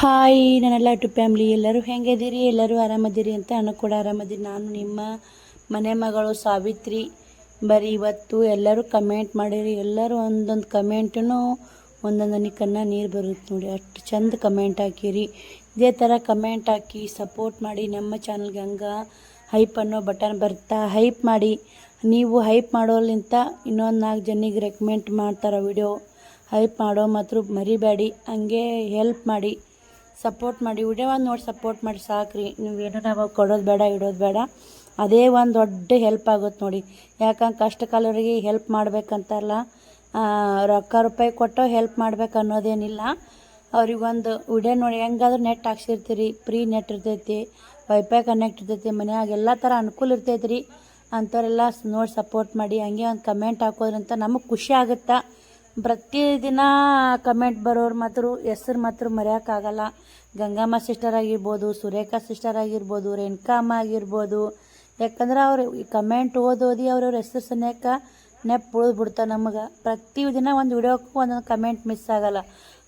Hi ನನ್ನೆಲ್ಲ to family ಎಲ್ಲರೂ ಹೆಂಗಿದ್ದೀರಿ, ಎಲ್ಲರೂ ಆರಾಮದಿರಿ ಅಂತ ನಾನು ಕೂಡ ಆರಾಮದಿರಿ. ನಾನು ನಿಮ್ಮ ಮನೆ ಮಗಳು ಸಾವಿತ್ರಿ. ಬರೀ ಇವತ್ತು ಎಲ್ಲರೂ ಕಮೆಂಟ್ ಮಾಡಿರಿ, ಎಲ್ಲರೂ ಒಂದೊಂದು ಕಮೆಂಟೂ ಒಂದೊಂದು ಕಣ್ಣ ನೀರು ಬರುತ್ತೆ ನೋಡಿ, ಅಷ್ಟು ಚಂದ ಕಮೆಂಟ್ ಹಾಕಿರಿ. ಇದೇ ಥರ ಕಮೆಂಟ್ ಹಾಕಿ ಸಪೋರ್ಟ್ ಮಾಡಿ. ನಮ್ಮ ಚಾನಲ್ಗೆ ಹಂಗೆ ಹೈಪ್ ಅನ್ನೋ ಬಟನ್ ಬರ್ತಾ ಹೈಪ್ ಮಾಡಿ. ನೀವು ಹೈಪ್ ಮಾಡೋಲ್ಲಿಂತ ಇನ್ನೊಂದು 4 ಜನಿಗೆ ರೆಕಮೆಂಡ್ ಮಾಡ್ತಾರೆ ವಿಡಿಯೋ. ಹೈಪ್ ಮಾಡೋ ಮಾತ್ರ ಮರಿಬೇಡಿ, ಹಂಗೆ ಹೆಲ್ಪ್ ಮಾಡಿ, ಸಪೋರ್ಟ್ ಮಾಡಿ. ವಿಡಿಯೋ ಒಂದು ನೋಡಿ ಸಪೋರ್ಟ್ ಮಾಡಿ ಸಾಕ್ರಿ. ನೀವೇನೋ ನಾವು ಕೊಡೋದು ಬೇಡ, ಇಡೋದು ಬೇಡ. ಅದೇ ಒಂದು ದೊಡ್ಡ ಹೆಲ್ಪ್ ಆಗುತ್ತೆ ನೋಡಿ. ಯಾಕಂದ್ರೆ ಕಷ್ಟ ಕಾಲವರಿಗೆ ಹೆಲ್ಪ್ ಮಾಡ್ಬೇಕಂತಲ್ಲ, ರೊಕ್ಕ ರೂಪಾಯಿ ಕೊಟ್ಟು ಹೆಲ್ಪ್ ಮಾಡ್ಬೇಕು ಅನ್ನೋದೇನಿಲ್ಲ. ಅವ್ರಿಗೊಂದು ವಿಡಿಯೋ ನೋಡಿ, ಹೆಂಗಾದ್ರೂ ನೆಟ್ ಹಾಕ್ಸಿರ್ತೀರಿ, ಫ್ರೀ ನೆಟ್ ಇರ್ತೈತಿ, ವೈಫೈ ಕನೆಕ್ಟ್ ಇರ್ತೈತಿ, ಮನ್ಯಾಗ ಎಲ್ಲ ಥರ ಅನುಕೂಲ ಇರ್ತೈತಿ ರೀ. ಅಂಥವ್ರೆಲ್ಲ ನೋಡಿ ಸಪೋರ್ಟ್ ಮಾಡಿ. ಹಂಗೆ ಒಂದು ಕಮೆಂಟ್ ಹಾಕೋದ್ರಂತ ನಮಗೆ ಖುಷಿ ಆಗುತ್ತೆ. ಪ್ರತಿದಿನ ಕಮೆಂಟ್ ಬರೋರು ಮಾತ್ರ ಹೆಸ್ರು ಮಾತ್ರ ಮರೆಯೋಕ್ಕಾಗಲ್ಲ. ಗಂಗಮ್ಮ ಸಿಸ್ಟರ್ ಆಗಿರ್ಬೋದು, ಸುರೇಖಾ ಸಿಸ್ಟರ್ ಆಗಿರ್ಬೋದು, ರೇಣುಕಾ ಅಮ್ಮ ಆಗಿರ್ಬೋದು. ಯಾಕಂದ್ರೆ ಅವ್ರು ಈ ಕಮೆಂಟ್ ಓದೋದಿ ಅವ್ರವ್ರ ಹೆಸ್ರು ಸನ್ಯಾಕ ನೆಪ್ ಉಳಿದ್ಬಿಡ್ತಾರೆ ನಮಗೆ. ಪ್ರತಿದಿನ ಒಂದು ವಿಡಿಯೋಕ್ಕೂ ಒಂದೊಂದು ಕಮೆಂಟ್ ಮಿಸ್ ಆಗಲ್ಲ.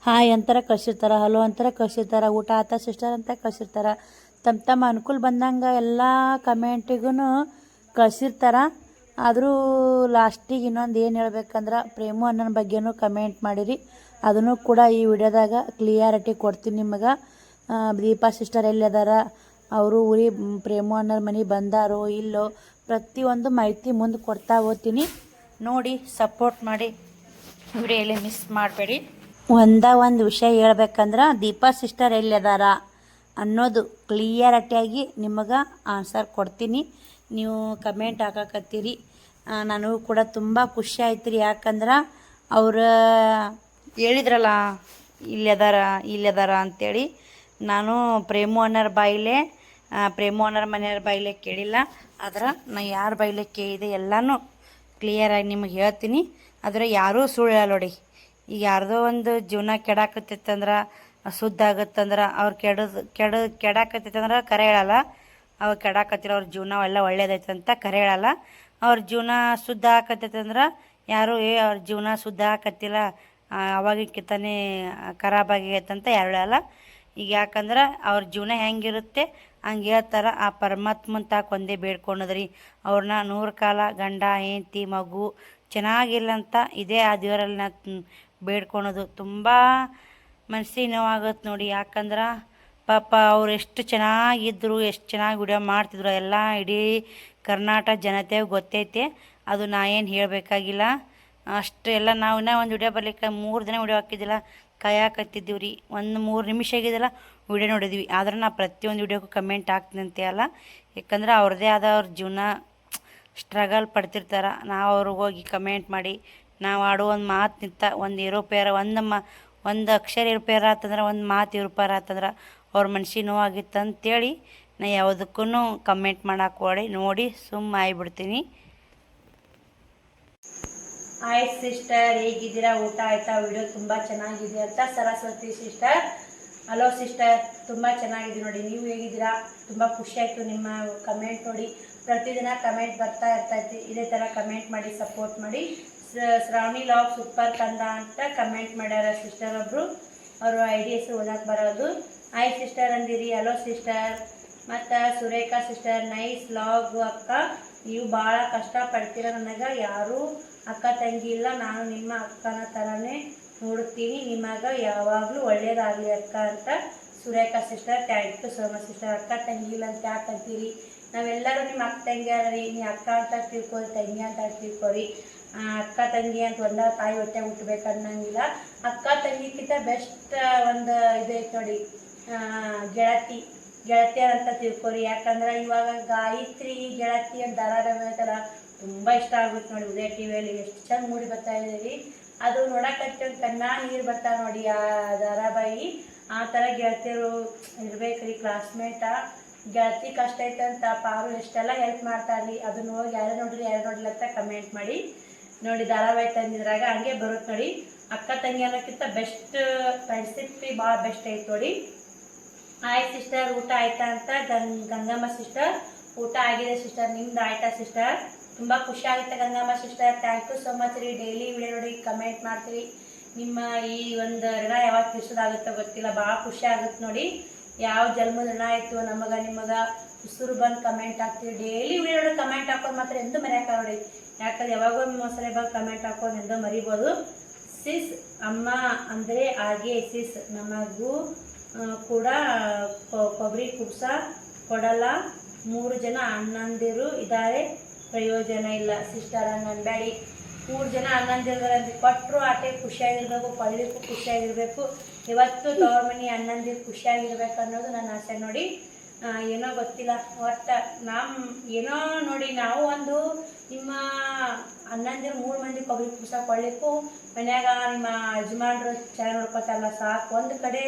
ಹಾಯ್ ಅಂತಾರೆ ಕಳಿಸಿರ್ತಾರೆ, ಹಲೋ ಅಂತಾರೆ ಕಳಿಸಿರ್ತಾರೆ, ಊಟ ಆತ ಸಿಸ್ಟರ್ ಅಂತ ಕಳಿಸಿರ್ತಾರೆ. ತಮ್ಮ ಅನುಕೂಲ ಬಂದಂಗೆ ಎಲ್ಲ ಕಮೆಂಟಿಗೂ ಕಳಿಸಿರ್ತಾರೆ. ಆದರೂ ಲಾಸ್ಟಿಗೆ ಇನ್ನೊಂದು ಏನು ಹೇಳ್ಬೇಕಂದ್ರೆ, ಪ್ರೇಮು ಅಣ್ಣನ ಬಗ್ಗೆನೂ ಕಮೆಂಟ್ ಮಾಡಿರಿ. ಅದನ್ನು ಕೂಡ ಈ ವಿಡಿಯೋದಾಗ ಕ್ಲಿಯಾರಿಟಿ ಕೊಡ್ತೀನಿ ನಿಮಗೆ. ದೀಪಾ ಸಿಸ್ಟರ್ ಎಲ್ಲಿ ಅದಾರ, ಅವರು ಊರಿ ಪ್ರೇಮು ಅಣ್ಣರ ಮನೆ ಬಂದಾರೋ ಇಲ್ಲೋ, ಪ್ರತಿಯೊಂದು ಮಾಹಿತಿ ಮುಂದೆ ಕೊಡ್ತಾ ಹೋಗ್ತೀನಿ. ನೋಡಿ ಸಪೋರ್ಟ್ ಮಾಡಿ, ವಿಡಿಯೋಲಿ ಮಿಸ್ ಮಾಡಬೇಡಿ. ಒಂದು ವಿಷಯ ಹೇಳ್ಬೇಕಂದ್ರೆ, ದೀಪಾ ಸಿಸ್ಟರ್ ಎಲ್ಲಿ ಅದಾರ ಅನ್ನೋದು ಕ್ಲಿಯರಿಟಿಯಾಗಿ ನಿಮಗೆ ಆನ್ಸರ್ ಕೊಡ್ತೀನಿ. ನೀವು ಕಮೆಂಟ್ ಹಾಕಕತ್ತೀರಿ, ನನಗೂ ಕೂಡ ತುಂಬ ಖುಷಿ ಆಯ್ತು ರೀ. ಯಾಕಂದ್ರೆ ಅವ್ರು ಹೇಳಿದ್ರಲ್ಲ ಇಲ್ಲದಾರ ಅಂಥೇಳಿ. ನಾನು ಪ್ರೇಮು ಅಣ್ಣರ ಬಾಯಿಲೆ, ಪ್ರೇಮು ಅಣ್ಣರ ಮನೆಯವ್ರ ಬಾಯಿಲೆ ಕೇಳಿಲ್ಲ. ಆದ್ರೆ ನಾನು ಯಾರ ಬಾಯಿಲೆ ಕೇಳಿದೆ ಎಲ್ಲನೂ ಕ್ಲಿಯರಾಗಿ ನಿಮಗೆ ಹೇಳ್ತೀನಿ. ಆದರೆ ಯಾರೂ ಸುಳ್ಳು ಹೇಳ ನೋಡಿ. ಈಗ ಯಾರ್ದೋ ಒಂದು ಜೀವನ ಕೆಡಾಕತ್ತಿತ್ತಂದ್ರೆ, ಶುದ್ಧ ಆಗುತ್ತಂದ್ರೆ, ಅವ್ರು ಕೆಡಾಕತ್ತಿತ್ತಂದ್ರೆ ಕರೆ ಹೇಳಲ್ಲ. ಅವ್ರು ಕೆಡಾಕತ್ತಿರೋ ಅವ್ರ ಜೀವನ ಎಲ್ಲ ಒಳ್ಳೇದೈತೆ ಅಂತ ಕರೆ ಹೇಳಲ್ಲ. ಅವ್ರ ಜೀವನ ಶುದ್ಧ ಆಕತ್ತೈತಂದ್ರೆ ಯಾರು ಅವ್ರ ಜೀವನ ಶುದ್ಧ ಆಕತ್ತಿಲ್ಲ, ಅವಾಗಿಕ್ಕಿಂತಾನೆ ಖರಾಬಾಗೈತಂತ ಯಾರು ಹೇಳಲ್ಲ. ಈಗ ಯಾಕಂದ್ರೆ ಅವ್ರ ಜೀವನ ಹೆಂಗಿರುತ್ತೆ ಹಂಗೆ ಹೇಳ್ತಾರೆ. ಆ ಪರಮಾತ್ಮನ ತಾಕ ಒಂದೇ ಬೇಡ್ಕೊಳೋದ್ರಿ, ಅವ್ರನ್ನ 100 ಕಾಲ ಗಂಡ ಹೆಂಡತಿ ಮಗು ಚೆನ್ನಾಗಿಲ್ಲಂತ ಇದೇ ಆ ದೇವರಲ್ಲಿ ನಾ ಬೇಡ್ಕೊಳೋದು. ತುಂಬ ಮನಸ್ಸಿಗೆ ನೋವಾಗುತ್ತೆ ನೋಡಿ. ಯಾಕಂದ್ರೆ ಪಾಪ ಅವ್ರು ಎಷ್ಟು ಚೆನ್ನಾಗಿದ್ದರು, ಎಷ್ಟು ಚೆನ್ನಾಗಿ ವಿಡಿಯೋ ಮಾಡ್ತಿದ್ರು, ಎಲ್ಲ ಇಡೀ ಕರ್ನಾಟಕ ಜನತೆಗೆ ಗೊತ್ತೈತೆ. ಅದು ನಾ ಏನು ಹೇಳಬೇಕಾಗಿಲ್ಲ. ಅಷ್ಟು ಎಲ್ಲ ನಾವು ಇನ್ನೂ ಒಂದು ವಿಡಿಯೋ ಬರ್ಲಿಕ್ಕೆ 3 ದಿನ ವಿಡಿಯೋ ಹಾಕಿದ್ದಿಲ್ಲ, ಕಾಯಕತ್ತಿದ್ದೀವಿ ರೀ. ಒಂದು 3 ನಿಮಿಷ ಆಗಿದ್ದಿಲ್ಲ ವಿಡಿಯೋ ನೋಡಿದ್ವಿ. ಆದ್ರೆ ನಾ ಪ್ರತಿಯೊಂದು ವಿಡಿಯೋಕ್ಕೂ ಕಮೆಂಟ್ ಹಾಕ್ತೀನಿ ಅಂತೆ ಅಲ್ಲ. ಯಾಕಂದ್ರೆ ಅವ್ರದ್ದೇ ಆದ ಅವ್ರ ಜೀವನ ಸ್ಟ್ರಗಲ್ ಪಡ್ತಿರ್ತಾರೆ. ನಾವು ಅವ್ರಿಗೆ ಹೋಗಿ ಕಮೆಂಟ್ ಮಾಡಿ, ನಾವು ಆಡೋ ಒಂದು ಮಾತು ನಿಂತ ಒಂದು ಏರೋಪೇರ ಒಂದು ಅಕ್ಷರ ಏರುಪೇರ ಆತಂದ್ರೆ, ಒಂದು ಮಾತು ಏರುಪೇರ ಆತಂದ್ರೆ ಅವ್ರ ಮನ್ಸಿಗೆ ನೋವಾಗಿತ್ತು ಅಂತೇಳಿ ನಾ ಯಾವುದಕ್ಕೂ ಕಮೆಂಟ್ ಮಾಡಕ್ಕೆ ನೋಡಿ ಸುಮ್ಮ ಆಗಿಬಿಡ್ತೀನಿ. ಹಾಯ್ ಸಿಸ್ಟರ್, ಹೇಗಿದ್ದೀರಾ? ಊಟ ಆಯ್ತಾ? ವಿಡಿಯೋ ತುಂಬ ಚೆನ್ನಾಗಿದೆ ಅಂತ ಸರಸ್ವತಿ ಸಿಸ್ಟರ್. ಹಲೋ ಸಿಸ್ಟರ್, ತುಂಬ ಚೆನ್ನಾಗಿದೆ ನೋಡಿ. ನೀವು ಹೇಗಿದ್ದೀರಾ? ತುಂಬ ಖುಷಿ ಆಯಿತು ನಿಮ್ಮ ಕಮೆಂಟ್ ನೋಡಿ. ಪ್ರತಿದಿನ ಕಮೆಂಟ್ ಬರ್ತಾ ಇರ್ತೈತಿ. ಇದೇ ಥರ ಕಮೆಂಟ್ ಮಾಡಿ ಸಪೋರ್ಟ್ ಮಾಡಿ. ಶ್ರಾವಣಿ ಲಾಗ್ ಸೂಪರ್ ಕಂದ ಅಂತ ಕಮೆಂಟ್ ಮಾಡ್ಯಾರ ಸಿಸ್ಟರ್ ಒಬ್ಬರು. ಅವರು ಐಡಿಯಾಸ್ ಓದಕ್ಕೆ ಬರೋದು. ಹಾಯ್ ಸಿಸ್ಟರ್ ಅಂದಿರಿ. Hello sister. ಮತ್ತು ಸುರೇಖಾ ಸಿಸ್ಟರ್, ನೈಸ್ ಲಾಗ್ ಅಕ್ಕ, ನೀವು ಭಾಳ ಕಷ್ಟಪಡ್ತೀರ. ನನಗೆ ಯಾರೂ ಅಕ್ಕ ತಂಗಿ ಇಲ್ಲ, ನಾನು ನಿಮ್ಮ ಅಕ್ಕನ ಥರನೇ ನೋಡುತ್ತೀನಿ, ನಿಮಗೆ ಯಾವಾಗಲೂ ಒಳ್ಳೇದಾಗಲಿ ಅಕ್ಕ ಅಂತ Surekha sister. Thank you so much sister. ಅಕ್ಕ ತಂಗಿ ಇಲ್ಲ ಅಂತ ಯಾಕೆ ಅಂತೀರಿ? ನಾವೆಲ್ಲರೂ ನಿಮ್ಮ ಅಕ್ಕ ತಂಗಿ ಅದ್ರಿ. ನೀ ಅಕ್ಕ ಅಂತ ತಿಳ್ಕೊರಿ, ತಂಗಿ ಅಂತ ತಿಳ್ಕೊರಿ. ಅಕ್ಕ ತಂಗಿ ಅಂತ ಒಂದ ತಾಯಿ ಹೊಟ್ಟೆ ಹುಟ್ಟಬೇಕು ಅನ್ನಂಗಿಲ್ಲ. ಅಕ್ಕ ತಂಗಿಕ್ಕಿಂತ ಬೆಸ್ಟ್ ಒಂದು ಇದು ಐತೆ ನೋಡಿ, ಗೆಳತಿಯರ್ ಅಂತ ತಿಳ್ಕೊರಿ. ಯಾಕಂದ್ರೆ ಇವಾಗ ಗಾಯತ್ರಿ ಗೆಳತಿ ಅಂತ ಧಾರಾವಾಹಿ ಐತಲ್ಲ, ತುಂಬ ಇಷ್ಟ ಆಗುತ್ತೆ ನೋಡಿ. ಉದಯ ಟಿವಿಯಲ್ಲಿ ಎಷ್ಟು ಚಂದ ಮೂಡಿ ಬರ್ತಾ ಇದ್ದೀವಿ. ಅದು ನೋಡಕ್ಕೆ ಕಣ್ಣ ನೀರು ಬರ್ತಾ ನೋಡಿ ಆ ಧಾರಾವಾಹಿ. ಆ ಥರ ಗೆಳತಿಯರು ಇರ್ಬೇಕ್ರಿ. ಕ್ಲಾಸ್ಮೇಟ ಗೆಳತಿ ಕಷ್ಟ ಐತೆ ಅಂತ ಪಾರು ಎಷ್ಟೆಲ್ಲ ಹೆಲ್ಪ್ ಮಾಡ್ತಾರ್ರಿ. ಅದನ್ನ ಹೋಗಿ ಯಾರು ನೋಡ್ರಿ ಅಂತ ಕಮೆಂಟ್ ಮಾಡಿ ನೋಡಿ. ಧಾರಾವಾಹಿ ತಂದಿದ್ರಾಗ ಹಂಗೆ ಬರುತ್ತೆ ನೋಡಿ. ಅಕ್ಕ ತಂಗಿ ಅನ್ನೋಕ್ಕಿಂತ ಬೆಸ್ಟ್ ಫ್ರೆಂಡ್ಶಿಪ್ ಭಾಳ ಬೆಸ್ಟ್ ಐತೆ ನೋಡಿ. ಹಾಯ್ ಸಿಸ್ಟರ್, ಊಟ ಆಯ್ತಾ ಅಂತ ಗಂಗಮ್ಮ ಸಿಸ್ಟರ್. ಊಟ ಆಗಿದೆ ಸಿಸ್ಟರ್, ನಿಮ್ದು ಆಯ್ತಾ ಸಿಸ್ಟರ್? ತುಂಬ ಖುಷಿ ಆಗುತ್ತೆ Gangamma sister. Thank you so much ರೀ. ಡೈಲಿ ವಿಡಿಯೋ ನೋಡಿ ಕಮೆಂಟ್ ಮಾಡ್ತೀವಿ. ನಿಮ್ಮ ಈ ಒಂದು ಋಣ ಯಾವಾಗ ತೀರ್ಸೋದಾಗುತ್ತೋ ಗೊತ್ತಿಲ್ಲ. ಭಾಳ ಖುಷಿ ಆಗುತ್ತೆ ನೋಡಿ. ಯಾವ ಜನ್ಮದ ಋಣ ಆಯಿತು ನಮಗೆ ನಿಮಗೆ ಉಸಿರು ಬಂದು ಕಮೆಂಟ್ ಹಾಕ್ತೀವಿ. ಡೈಲಿ ವಿಡಿಯೋ ಕಮೆಂಟ್ ಹಾಕೋದು ಮಾತ್ರ ಎಂದೂ ಮರೆಯೋಕ್ಕಾಗ ನೋಡಿ. ಯಾಕಂದ್ರೆ ಯಾವಾಗೋ ಒಂದ್ಸಲ ಬಂದು ಕಮೆಂಟ್ ಹಾಕೋದು ಎಂದೋ ಮರಿಬೋದು. ಸಿಸ್ ಅಮ್ಮ ಅಂದರೆ ಹಾಗೆ ಸಿಸ್ ನಮಗೂ ಕೂಡ ಕೊಬ್ಬರಿ ಕುಬ್ಸ ಕೊಡಲ್ಲ. 3 ಜನ ಅಣ್ಣಂದಿರು ಇದ್ದಾರೆ, ಪ್ರಯೋಜನ ಇಲ್ಲ. ಸಿಸ್ಟರ್ ಹಂಗೆ ಅನ್ಬೇಡಿ. 3 ಜನ ಅಣ್ಣಂದಿರ್ತಾರೆ ಅಂತ ಕೊಟ್ಟರು ಆಟೆ ಖುಷಿಯಾಗಿರ್ಬೇಕು, ಕೊಡಲಿಕ್ಕೂ ಖುಷಿಯಾಗಿರ್ಬೇಕು. ಇವತ್ತು ತವ್ರ ಮನೆ ಅಣ್ಣಂದಿರು ಖುಷಿಯಾಗಿರ್ಬೇಕು ಅನ್ನೋದು ನನ್ನ ಆಸೆ ನೋಡಿ. ಏನೋ ಗೊತ್ತಿಲ್ಲ, ಒಟ್ಟು ಏನೋ ನೋಡಿ ನಾವು ಒಂದು ನಿಮ್ಮ ಅಣ್ಣಂದಿರು 3 ಮಂದಿ ಕೊಬ್ಬರಿ ಕುಬ್ಸ ಕೊಡ್ಲಿಕ್ಕೂ ಮನ್ಯಾಗ ನಿಮ್ಮ ಯಜಮಾನ್ರು ಚೆನ್ನಾಗಿ ನೋಡ್ಕೊತಾರಲ್ಲ ಸಾಕು. ಒಂದು ಕಡೆ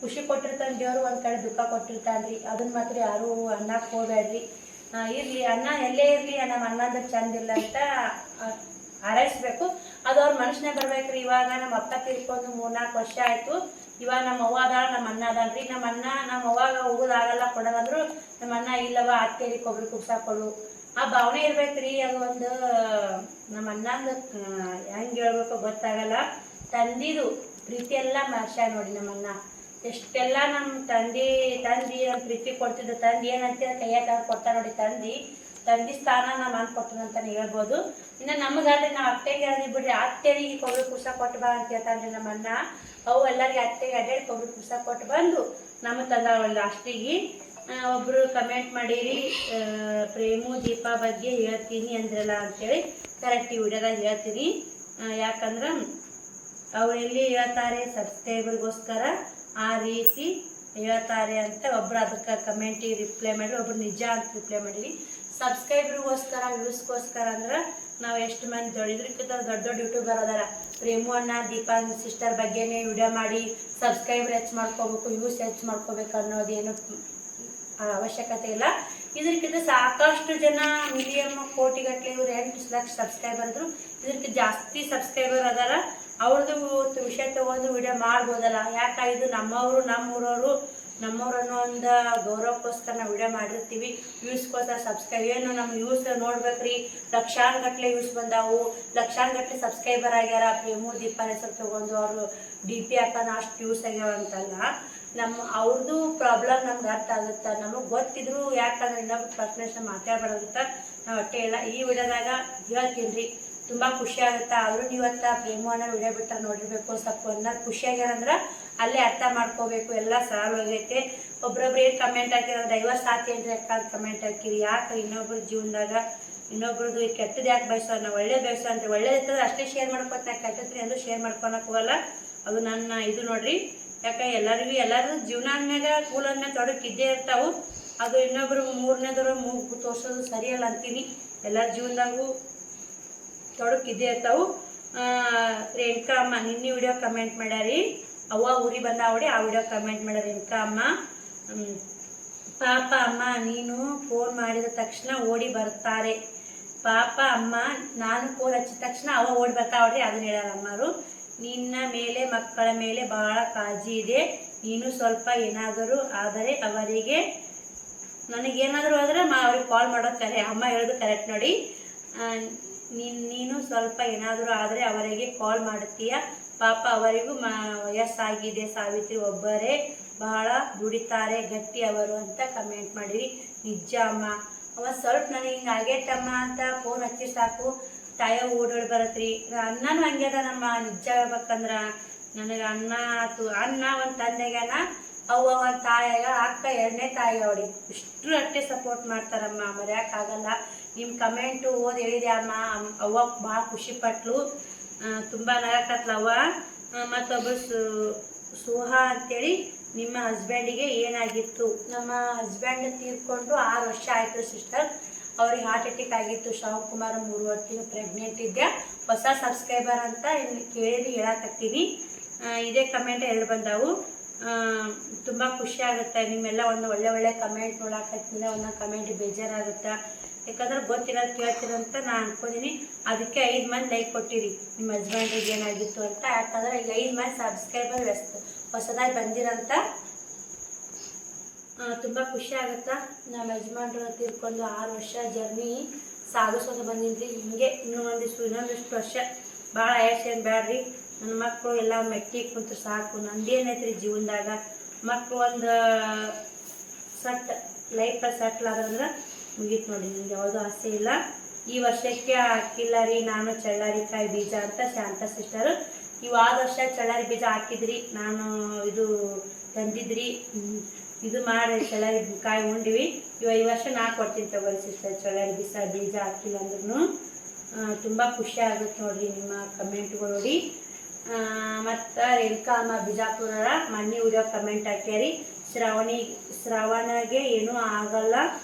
ಖುಷಿ ಕೊಟ್ಟಿರ್ತಾನೆ ದೇವರು, ಒಂದು ಕಡೆ ದುಃಖ ಕೊಟ್ಟಿರ್ತಾನೆ ರೀ. ಅದನ್ನ ಮಾತ್ರ ಯಾರೂ ಅನ್ನಕ್ಕೆ ಹೋಗ್ಬೇಡ್ರಿ. ಇರಲಿ ಅನ್ನ ಎಲ್ಲೇ ಇರಲಿ ನಮ್ಮ ಅನ್ನಂದ್ರೆ ಚಂದ ಇಲ್ಲ ಅಂತ ಹಾರೈಸ್ಬೇಕು. ಅದು ಅವ್ರ ಮನುಷ್ಯನೇ ಬರ್ಬೇಕ್ರಿ. ಇವಾಗ ನಮ್ಮ ಅಪ್ಪ ತೀರ್ಕೊಂಡು 3-4 ವರ್ಷ ಆಯಿತು. ಇವಾಗ ನಮ್ಮ ಅವ್ವ ಅದಾಳ, ನಮ್ಮ ಅಣ್ಣ ಅದಾನ್ರಿ. ನಮ್ಮ ಅವ್ವಾಗ ಹೋಗೋದಾಗಲ್ಲ ಕೊಡೋದಂದ್ರು ನಮ್ಮ ಅಣ್ಣ ಇಲ್ಲವ ಅತ್ತೇರಿ ಕೊಬ್ಬರಿ ಕುಬ್ಸ ಕೊಡು, ಆ ಭಾವನೆ ಇರ್ಬೇಕ್ರಿ. ಅದು ಒಂದು ನಮ್ಮ ಅಣ್ಣಂದು ಹೆಂಗೆ ಹೇಳ್ಬೇಕು ಗೊತ್ತಾಗಲ್ಲ. ತಂದಿದು ಪ್ರೀತಿ ಎಲ್ಲ ಮನುಷ್ಯ ನೋಡಿ. ನಮ್ಮ ಅಣ್ಣ ಎಷ್ಟೆಲ್ಲ ನಮ್ಮ ತಂದಿ ನಮ್ಮ ಪ್ರೀತಿ ಕೊಡ್ತಿದ್ದು. ತಂದೆ ಏನಂತೀರ ಕೈಯಾಗ ಕೊಡ್ತಾ ನೋಡಿ. ತಂದಿ ಸ್ಥಾನ ನಮ್ಮ ಅಣ್ಣ ಕೊಟ್ಟನಂತಾನೆ ಹೇಳ್ಬೋದು. ಇನ್ನು ನಮಗಲ್ರಿ ನಾವು ಅತ್ತೆಗೆ ಹೇಳ್ದಿ ಬಿಡ್ರಿ, ಅತ್ತೆರಿಗೆ ಕೊಬ್ಬರಿ ಕುಬ್ಸ ಕೊಟ್ಟು ಬಾ ಅಂತ ಹೇಳ್ತಾನ್ರಿ ನಮ್ಮ ಅಣ್ಣ. ಅವು ಎಲ್ಲರಿಗೆ ಅತ್ತೆಗೆ ಅಡ್ಡಾಡಿ ಕೊಬ್ಬರಿ ಕುಬ್ಸ ಕೊಟ್ಟು ಬಂದು ನಮ್ಮ ತಂದವಲ್ಲ ಲಾಸ್ಟಿಗೆ. ಒಬ್ಬರು ಕಮೆಂಟ್ ಮಾಡಿರಿ, ಪ್ರೇಮು ದೀಪ ಬಗ್ಗೆ ಹೇಳ್ತೀನಿ ಅಂದ್ರಲ್ಲ ಅಂತೇಳಿ. ಕರೆಕ್ಟ್ ಈ ವಿಡಿಯೋದಾಗ ಹೇಳ್ತೀನಿ. ಯಾಕಂದ್ರೆ ಅವರೆಲ್ಲಿ ಹೇಳ್ತಾರೆ ಸಬ್ಸ್ಕ್ರೈಬರ್ಗೋಸ್ಕರ ಆ ರೀತಿ ಹೇಳ್ತಾರೆ ಅಂತ ಒಬ್ರು ಅದಕ್ಕೆ ಕಮೆಂಟಿಗೆ ರಿಪ್ಲೈ ಮಾಡಿರಿ, ಒಬ್ರು ನಿಜ ಅಂತ ರಿಪ್ಲೈ ಮಾಡಿರಿ. ಸಬ್ಸ್ಕ್ರೈಬರ್ಗೋಸ್ಕರ ವ್ಯೂಸ್ಗೋಸ್ಕರ ಅಂದ್ರೆ ನಾವು ಎಷ್ಟು ಮಂದಿ ಇದಕ್ಕಿಂತ ದೊಡ್ಡ ಯೂಟ್ಯೂಬರ್ ಅದಾರ. ಪ್ರೇಮು ಅಣ್ಣ ದೀಪಾ ಸಿಸ್ಟರ್ ಬಗ್ಗೆನೇ ವಿಡಿಯೋ ಮಾಡಿ ಸಬ್ಸ್ಕ್ರೈಬರ್ ಹೆಚ್ಚು ಮಾಡ್ಕೋಬೇಕು, ವ್ಯೂಸ್ ಹೆಚ್ಚು ಮಾಡ್ಕೋಬೇಕು ಅನ್ನೋದೇನು ಅವಶ್ಯಕತೆ ಇಲ್ಲ. ಇದಕ್ಕಿಂತ ಸಾಕಷ್ಟು ಜನ ಮಿಲಿಯನ್ ಕೋಟಿಗಟ್ಟಲೆ ಇವ್ರು 8 ಲಕ್ಷ ಸಬ್ಸ್ಕ್ರೈಬರ್ ಇದ್ರು. ಇದಕ್ಕೆ ಜಾಸ್ತಿ ಸಬ್ಸ್ಕ್ರೈಬರ್ ಅದಾರ. ಅವ್ರದ್ದು ವಿಷಯ ತಗೊಂಡು ವಿಡಿಯೋ ಮಾಡ್ಬೋದಲ್ಲ. ಯಾಕಾಗಿದ್ದು ನಮ್ಮವರು ನಮ್ಮೂರವರು ನಮ್ಮವ್ರನ್ನೋ ಒಂದು ಗೌರವಕ್ಕೋಸ್ಕರ ನಾವು ವಿಡಿಯೋ ಮಾಡಿರ್ತೀವಿ. ವ್ಯೂಸ್ಗೋಸ್ಕರ ಸಬ್ಸ್ಕ್ರೈಬ್ ಏನು ನಮ್ಮ ವ್ಯೂಸ್ ನೋಡ್ಬೇಕ್ರಿ. ಲಕ್ಷಾನುಗಟ್ಟಲೆ ವ್ಯೂಸ್ ಬಂದಾವು, ಲಕ್ಷಾನುಗಟ್ಟಲೆ ಸಬ್ಸ್ಕ್ರೈಬರ್ ಆಗ್ಯಾರ. ಪ್ರೇಮು ದೀಪ ಹೆಸರು ತಗೊಂಡು ಅವರು DP ಹಾಕೋಣ ಅಷ್ಟು ವ್ಯೂಸ್ ಆಗ್ಯಾವ ಅಂತಲ್ಲ. ಅವ್ರದ್ದು ಪ್ರಾಬ್ಲಮ್ ನಮ್ಗೆ ಅರ್ಥ ಆಗುತ್ತೆ. ನಮಗೆ ಗೊತ್ತಿದ್ರು ಯಾಕಂದ್ರೆ ಇನ್ನೊಬ್ಬ ಪರ್ಸನೇಷನ್ ಮಾತಾಡ್ಬಾರ್ದಾಗುತ್ತೆ. ನಾವು ಅಷ್ಟೇ ಇಲ್ಲ. ಈ ವಿಡಿಯೋದಾಗ ಹೇಳ್ತೀನಿ ರೀ, ತುಂಬ ಖುಷಿ ಆಗುತ್ತೆ. ಆದರೂ ಇವತ್ತು ಪ್ರೇಮು ಅಣ್ಣ ವಿಡಿಯೋ ಬಿಟ್ಟಾರೆ ನೋಡಿರ್ಬೇಕು. ಸ್ವಲ್ಪ ಅನ್ನೋದು ಖುಷಿಯಾಗ್ಯಾರಂದ್ರೆ ಅಲ್ಲೇ ಅರ್ಥ ಮಾಡ್ಕೋಬೇಕು. ಎಲ್ಲ ಸಾಲ್ವ್ ಆಗೈತೆ. ಒಬ್ರೊಬ್ರು ಏನು ಕಮೆಂಟ್ ಹಾಕಿರೋ ಡೈವರ್ಸ್ ಆತೇನ್ರಿ ಅಕ್ಕ ಅಂತ ಕಮೆಂಟ್ ಹಾಕಿರಿ. ಯಾಕೆ ಇನ್ನೊಬ್ರ ಜೀವನದಾಗ ಇನ್ನೊಬ್ರದ್ದು ಕೆಟ್ಟದ್ದು ಯಾಕೆ ಬಯಸೋ, ನಾವು ಒಳ್ಳೇದು ಬಯಸೋ ಅಂತ. ಒಳ್ಳೇದಿರ್ತದೆ ಅಷ್ಟೇ ಶೇರ್ ಮಾಡ್ಕೊತ, ಕೆಟ್ಟದ್ರಿ ಅಂದ್ರೂ ಶೇರ್ ಮಾಡ್ಕೊಳಕ್ಕೆ ಹೋಗಲ್ಲ. ಅದು ನನ್ನ ಇದು ನೋಡ್ರಿ. ಯಾಕೆ ಎಲ್ಲರೂ ಜೀವನ ಅಂದ್ಮ್ಯಾಗ ಕೂಲ್ ಅಂದ್ಮ್ಯಾಗ ತೊಡಕಿದ್ದೇ ಇರ್ತಾವೆ. ಅದು ಇನ್ನೊಬ್ರು 3ನೇದವ್ರು ಮೂಗು ತೋರಿಸೋದು ಸರಿಯಲ್ಲ ಅಂತೀನಿ. ಎಲ್ಲರ ಜೀವನದಾಗೂ ತೊಡಕಿದ್ದೇ ಇರ್ತಾವೆ. ರೇಣುಕಾ ಅಮ್ಮ ನಿನ್ನೆ ವಿಡಿಯೋ ಕಮೆಂಟ್ ಮಾಡ್ಯಾರಿ. ಅವ್ವ ಊರಿಗೆ ಬಂದ ಅವಡಿ ಆ ವಿಡಿಯೋ ಕಮೆಂಟ್ ಮಾಡ್ಯಾರ ರೇಣುಕಾ ಅಮ್ಮ. ಪಾಪ ಅಮ್ಮ ನೀನು ಫೋನ್ ಮಾಡಿದ ತಕ್ಷಣ ಓಡಿ ಬರ್ತಾರೆ. ಪಾಪ ಅಮ್ಮ ನಾನು ಫೋನ್ ಹಚ್ಚಿದ ತಕ್ಷಣ ಅವ ಓಡಿ ಬರ್ತಾವ್ರಿ. ಅದನ್ನ ಹೇಳ್ಯಾರ ಅಮ್ಮರು. ನಿನ್ನ ಮೇಲೆ ಮಕ್ಕಳ ಮೇಲೆ ಬಹಳ ಕಾಳಜಿ ಇದೆ. ನೀನು ಸ್ವಲ್ಪ ಏನಾದರೂ ಆದರೆ ಅವರಿಗೆ, ನನಗೇನಾದರೂ ಆದರೆ ಅವ್ರಿಗೆ ಕಾಲ್ ಮಾಡೋದು ಕರೆ. ಅಮ್ಮ ಹೇಳೋದು ಕರೆಕ್ಟ್ ನೋಡಿ. ನೀನು ಸ್ವಲ್ಪ ಏನಾದರೂ ಆದರೆ ಅವರಿಗೆ ಕಾಲ್ ಮಾಡುತ್ತೀಯ. ಪಾಪ ಅವರಿಗೂ ವಯಸ್ಸಾಗಿದೆ. ಸಾವಿತ್ರಿ ಒಬ್ಬರೇ ಬಹಳ ದುಡಿತಾರೆ, ಗಟ್ಟಿ ಅವರು ಅಂತ ಕಮೆಂಟ್ ಮಾಡಿರಿ. ನಿಜ ಅಮ್ಮ. ಅವ ಸ್ವಲ್ಪ ನನಗೆ ಹಿಂಗೆ ಆಗೇಟಮ್ಮ ಅಂತ ಫೋನ್ ಹಚ್ಚಿ ಸಾಕು ತಾಯ ಓಡೋಡಿ ಬರತ್ರಿ. ಅನ್ನನೂ ಹಂಗ್ಯದ ನಮ್ಮ. ನಿಜ ಹೇಳ್ಬೇಕಂದ್ರೆ ನನಗೆ ಅನ್ನ ಆತು. ಅನ್ನ ಒಂದು ತಂದೆಗನ, ಅವ್ವ ಒಂದು ತಾಯಾಗ, ಅಕ್ಕ 2ನೇ ತಾಯಿ ಅವಳಿ. ಇಷ್ಟು ಅಷ್ಟೇ ಸಪೋರ್ಟ್ ಮಾಡ್ತಾರಮ್ಮ, ಮರ್ಯಾಕಾಗಲ್ಲ. ನಿಮ್ಮ ಕಮೆಂಟು ಓದಿ ಹೇಳಿದೆ ಅಮ್ಮ. ಅವ್ವ ಭಾಳ ಖುಷಿ ಪಟ್ಲು, ತುಂಬ ನಗಕತ್ಲವ್ವ. ಮತ್ತೊಬ್ಬರು ಸುಹಾ ಅಂತೇಳಿ, ನಿಮ್ಮ ಹಸ್ಬೆಂಡಿಗೆ ಏನಾಗಿತ್ತು? ನಮ್ಮ ಹಸ್ಬೆಂಡ್ ತೀರ್ಕೊಂಡು 6 ವರ್ಷ ಆಯಿತು ಸಿಸ್ಟರ್. ಅವ್ರಿಗೆ ಹಾರ್ಟ್ ಅಟ್ಯಾಕ್ ಆಗಿತ್ತು. ಶಿವಕುಮಾರ್ 3 ವರ್ಷ ಪ್ರೆಗ್ನೆಂಟ್ ಇದ್ದೆ. ಹೊಸ ಸಬ್ಸ್ಕ್ರೈಬರ್ ಅಂತ ಕೇಳಿ ಹೇಳಕತ್ತೀನಿ. ಇದೇ ಕಮೆಂಟ್ 2 ಬಂದವು. ತುಂಬ ಖುಷಿ ಆಗುತ್ತೆ. ನಿಮ್ಮೆಲ್ಲ ಒಂದು ಒಳ್ಳೆ ಕಮೆಂಟ್ ನೋಡಕತ್ತೀನಿ. ಒಂದೊಂದು ಕಮೆಂಟ್ ಬೇಜಾರಾಗುತ್ತೆ. ಯಾಕಂದ್ರೆ ಗೊತ್ತಿರೋದು ಕೇಳ್ತೀರಂತ ನಾನು ಅನ್ಕೊಂಡಿನಿ. ಅದಕ್ಕೆ 5 ಮಂದಿ ಲೈಕ್ ಕೊಟ್ಟಿರಿ ನಿಮ್ಮ ಹಸ್ಬೆಂಡ್ರಿಗೆ ಏನಾಗಿತ್ತು ಅಂತ. ಯಾಕಂದ್ರೆ ಈಗ 5 ಮಂದಿ ಸಬ್ಸ್ಕ್ರೈಬರ್ ಹೊಸದಾಗಿ ಬಂದಿರಂತ. ತುಂಬ ಖುಷಿ ಆಗುತ್ತಾ. ನಮ್ಮ ಯಜಮಾನ್ರು ತೀರ್ಕೊಂಡು 6 ವರ್ಷ ಜರ್ನಿ ಸಾಗಿಸೋದು ಬಂದಿನ್ರಿ. ಹಿಂಗೆ ಇನ್ನೊಂದಿಷ್ಟು ವರ್ಷ ಭಾಳ ಆಯಸ್ಸೇನು ಬೇಡ್ರಿ. ನನ್ನ ಮಕ್ಕಳು ಎಲ್ಲ ಮೆಟ್ಟಿ ಕುಂತು ಸಾಕು, ನಂದೇನೈತ್ರಿ ಜೀವನದಾಗ ಮಕ್ಕಳು ಒಂದು ಲೈಫ್ ಸೆಟ್ಲ್ ಆದಂದ್ರೆ ಮುಗೀತು ನೋಡಿ. ನನಗೆ ಯಾವುದೂ ಆಸೆ ಇಲ್ಲ. ಈ ವರ್ಷಕ್ಕೆ ಹಾಕಿಲ್ಲ ರೀ ನಾನು ಚಳ್ಳಾರಿಕಾಯಿ ಬೀಜ ಅಂತ ಶಾಂತ ಸಿಸ್ಟರು. ನೀವು ಆದ ವರ್ಷ ಚಳ್ಳಾರಿ ಬೀಜ ಹಾಕಿದ್ರಿ, ನಾನು ಇದು ತಂದಿದ್ರಿ, ಇದು ಮಾಡಿ ಚಳ್ಳಾರಿ ಕಾಯಿ ಉಂಡ್ವಿ. ಈ ವರ್ಷ ನಾ ಕೊಡ್ತೀನಿ ತಗೊಳ್ಳಿ ಸಿಸ್ಟರ್. ಚಳ್ಳಾರಿ ಬೀಜ ಹಾಕಿಲ್ಲ ಅಂದ್ರೂ ತುಂಬ ಖುಷಿ ಆಗುತ್ತೆ ನೋಡ್ರಿ ನಿಮ್ಮ ಕಮೆಂಟ್ಗಳು ನೋಡಿ. ಮತ್ತು ರೇಣುಕಾ ಅಮ್ಮ ಬಿಜಾಪುರ ಮಣ್ಣಿ ವಿಡಿಯೋ ಕಮೆಂಟ್ ಹಾಕ್ಯಾರಿ. ಶ್ರವಣಗೆ ಏನೂ ಆಗಲ್ಲ,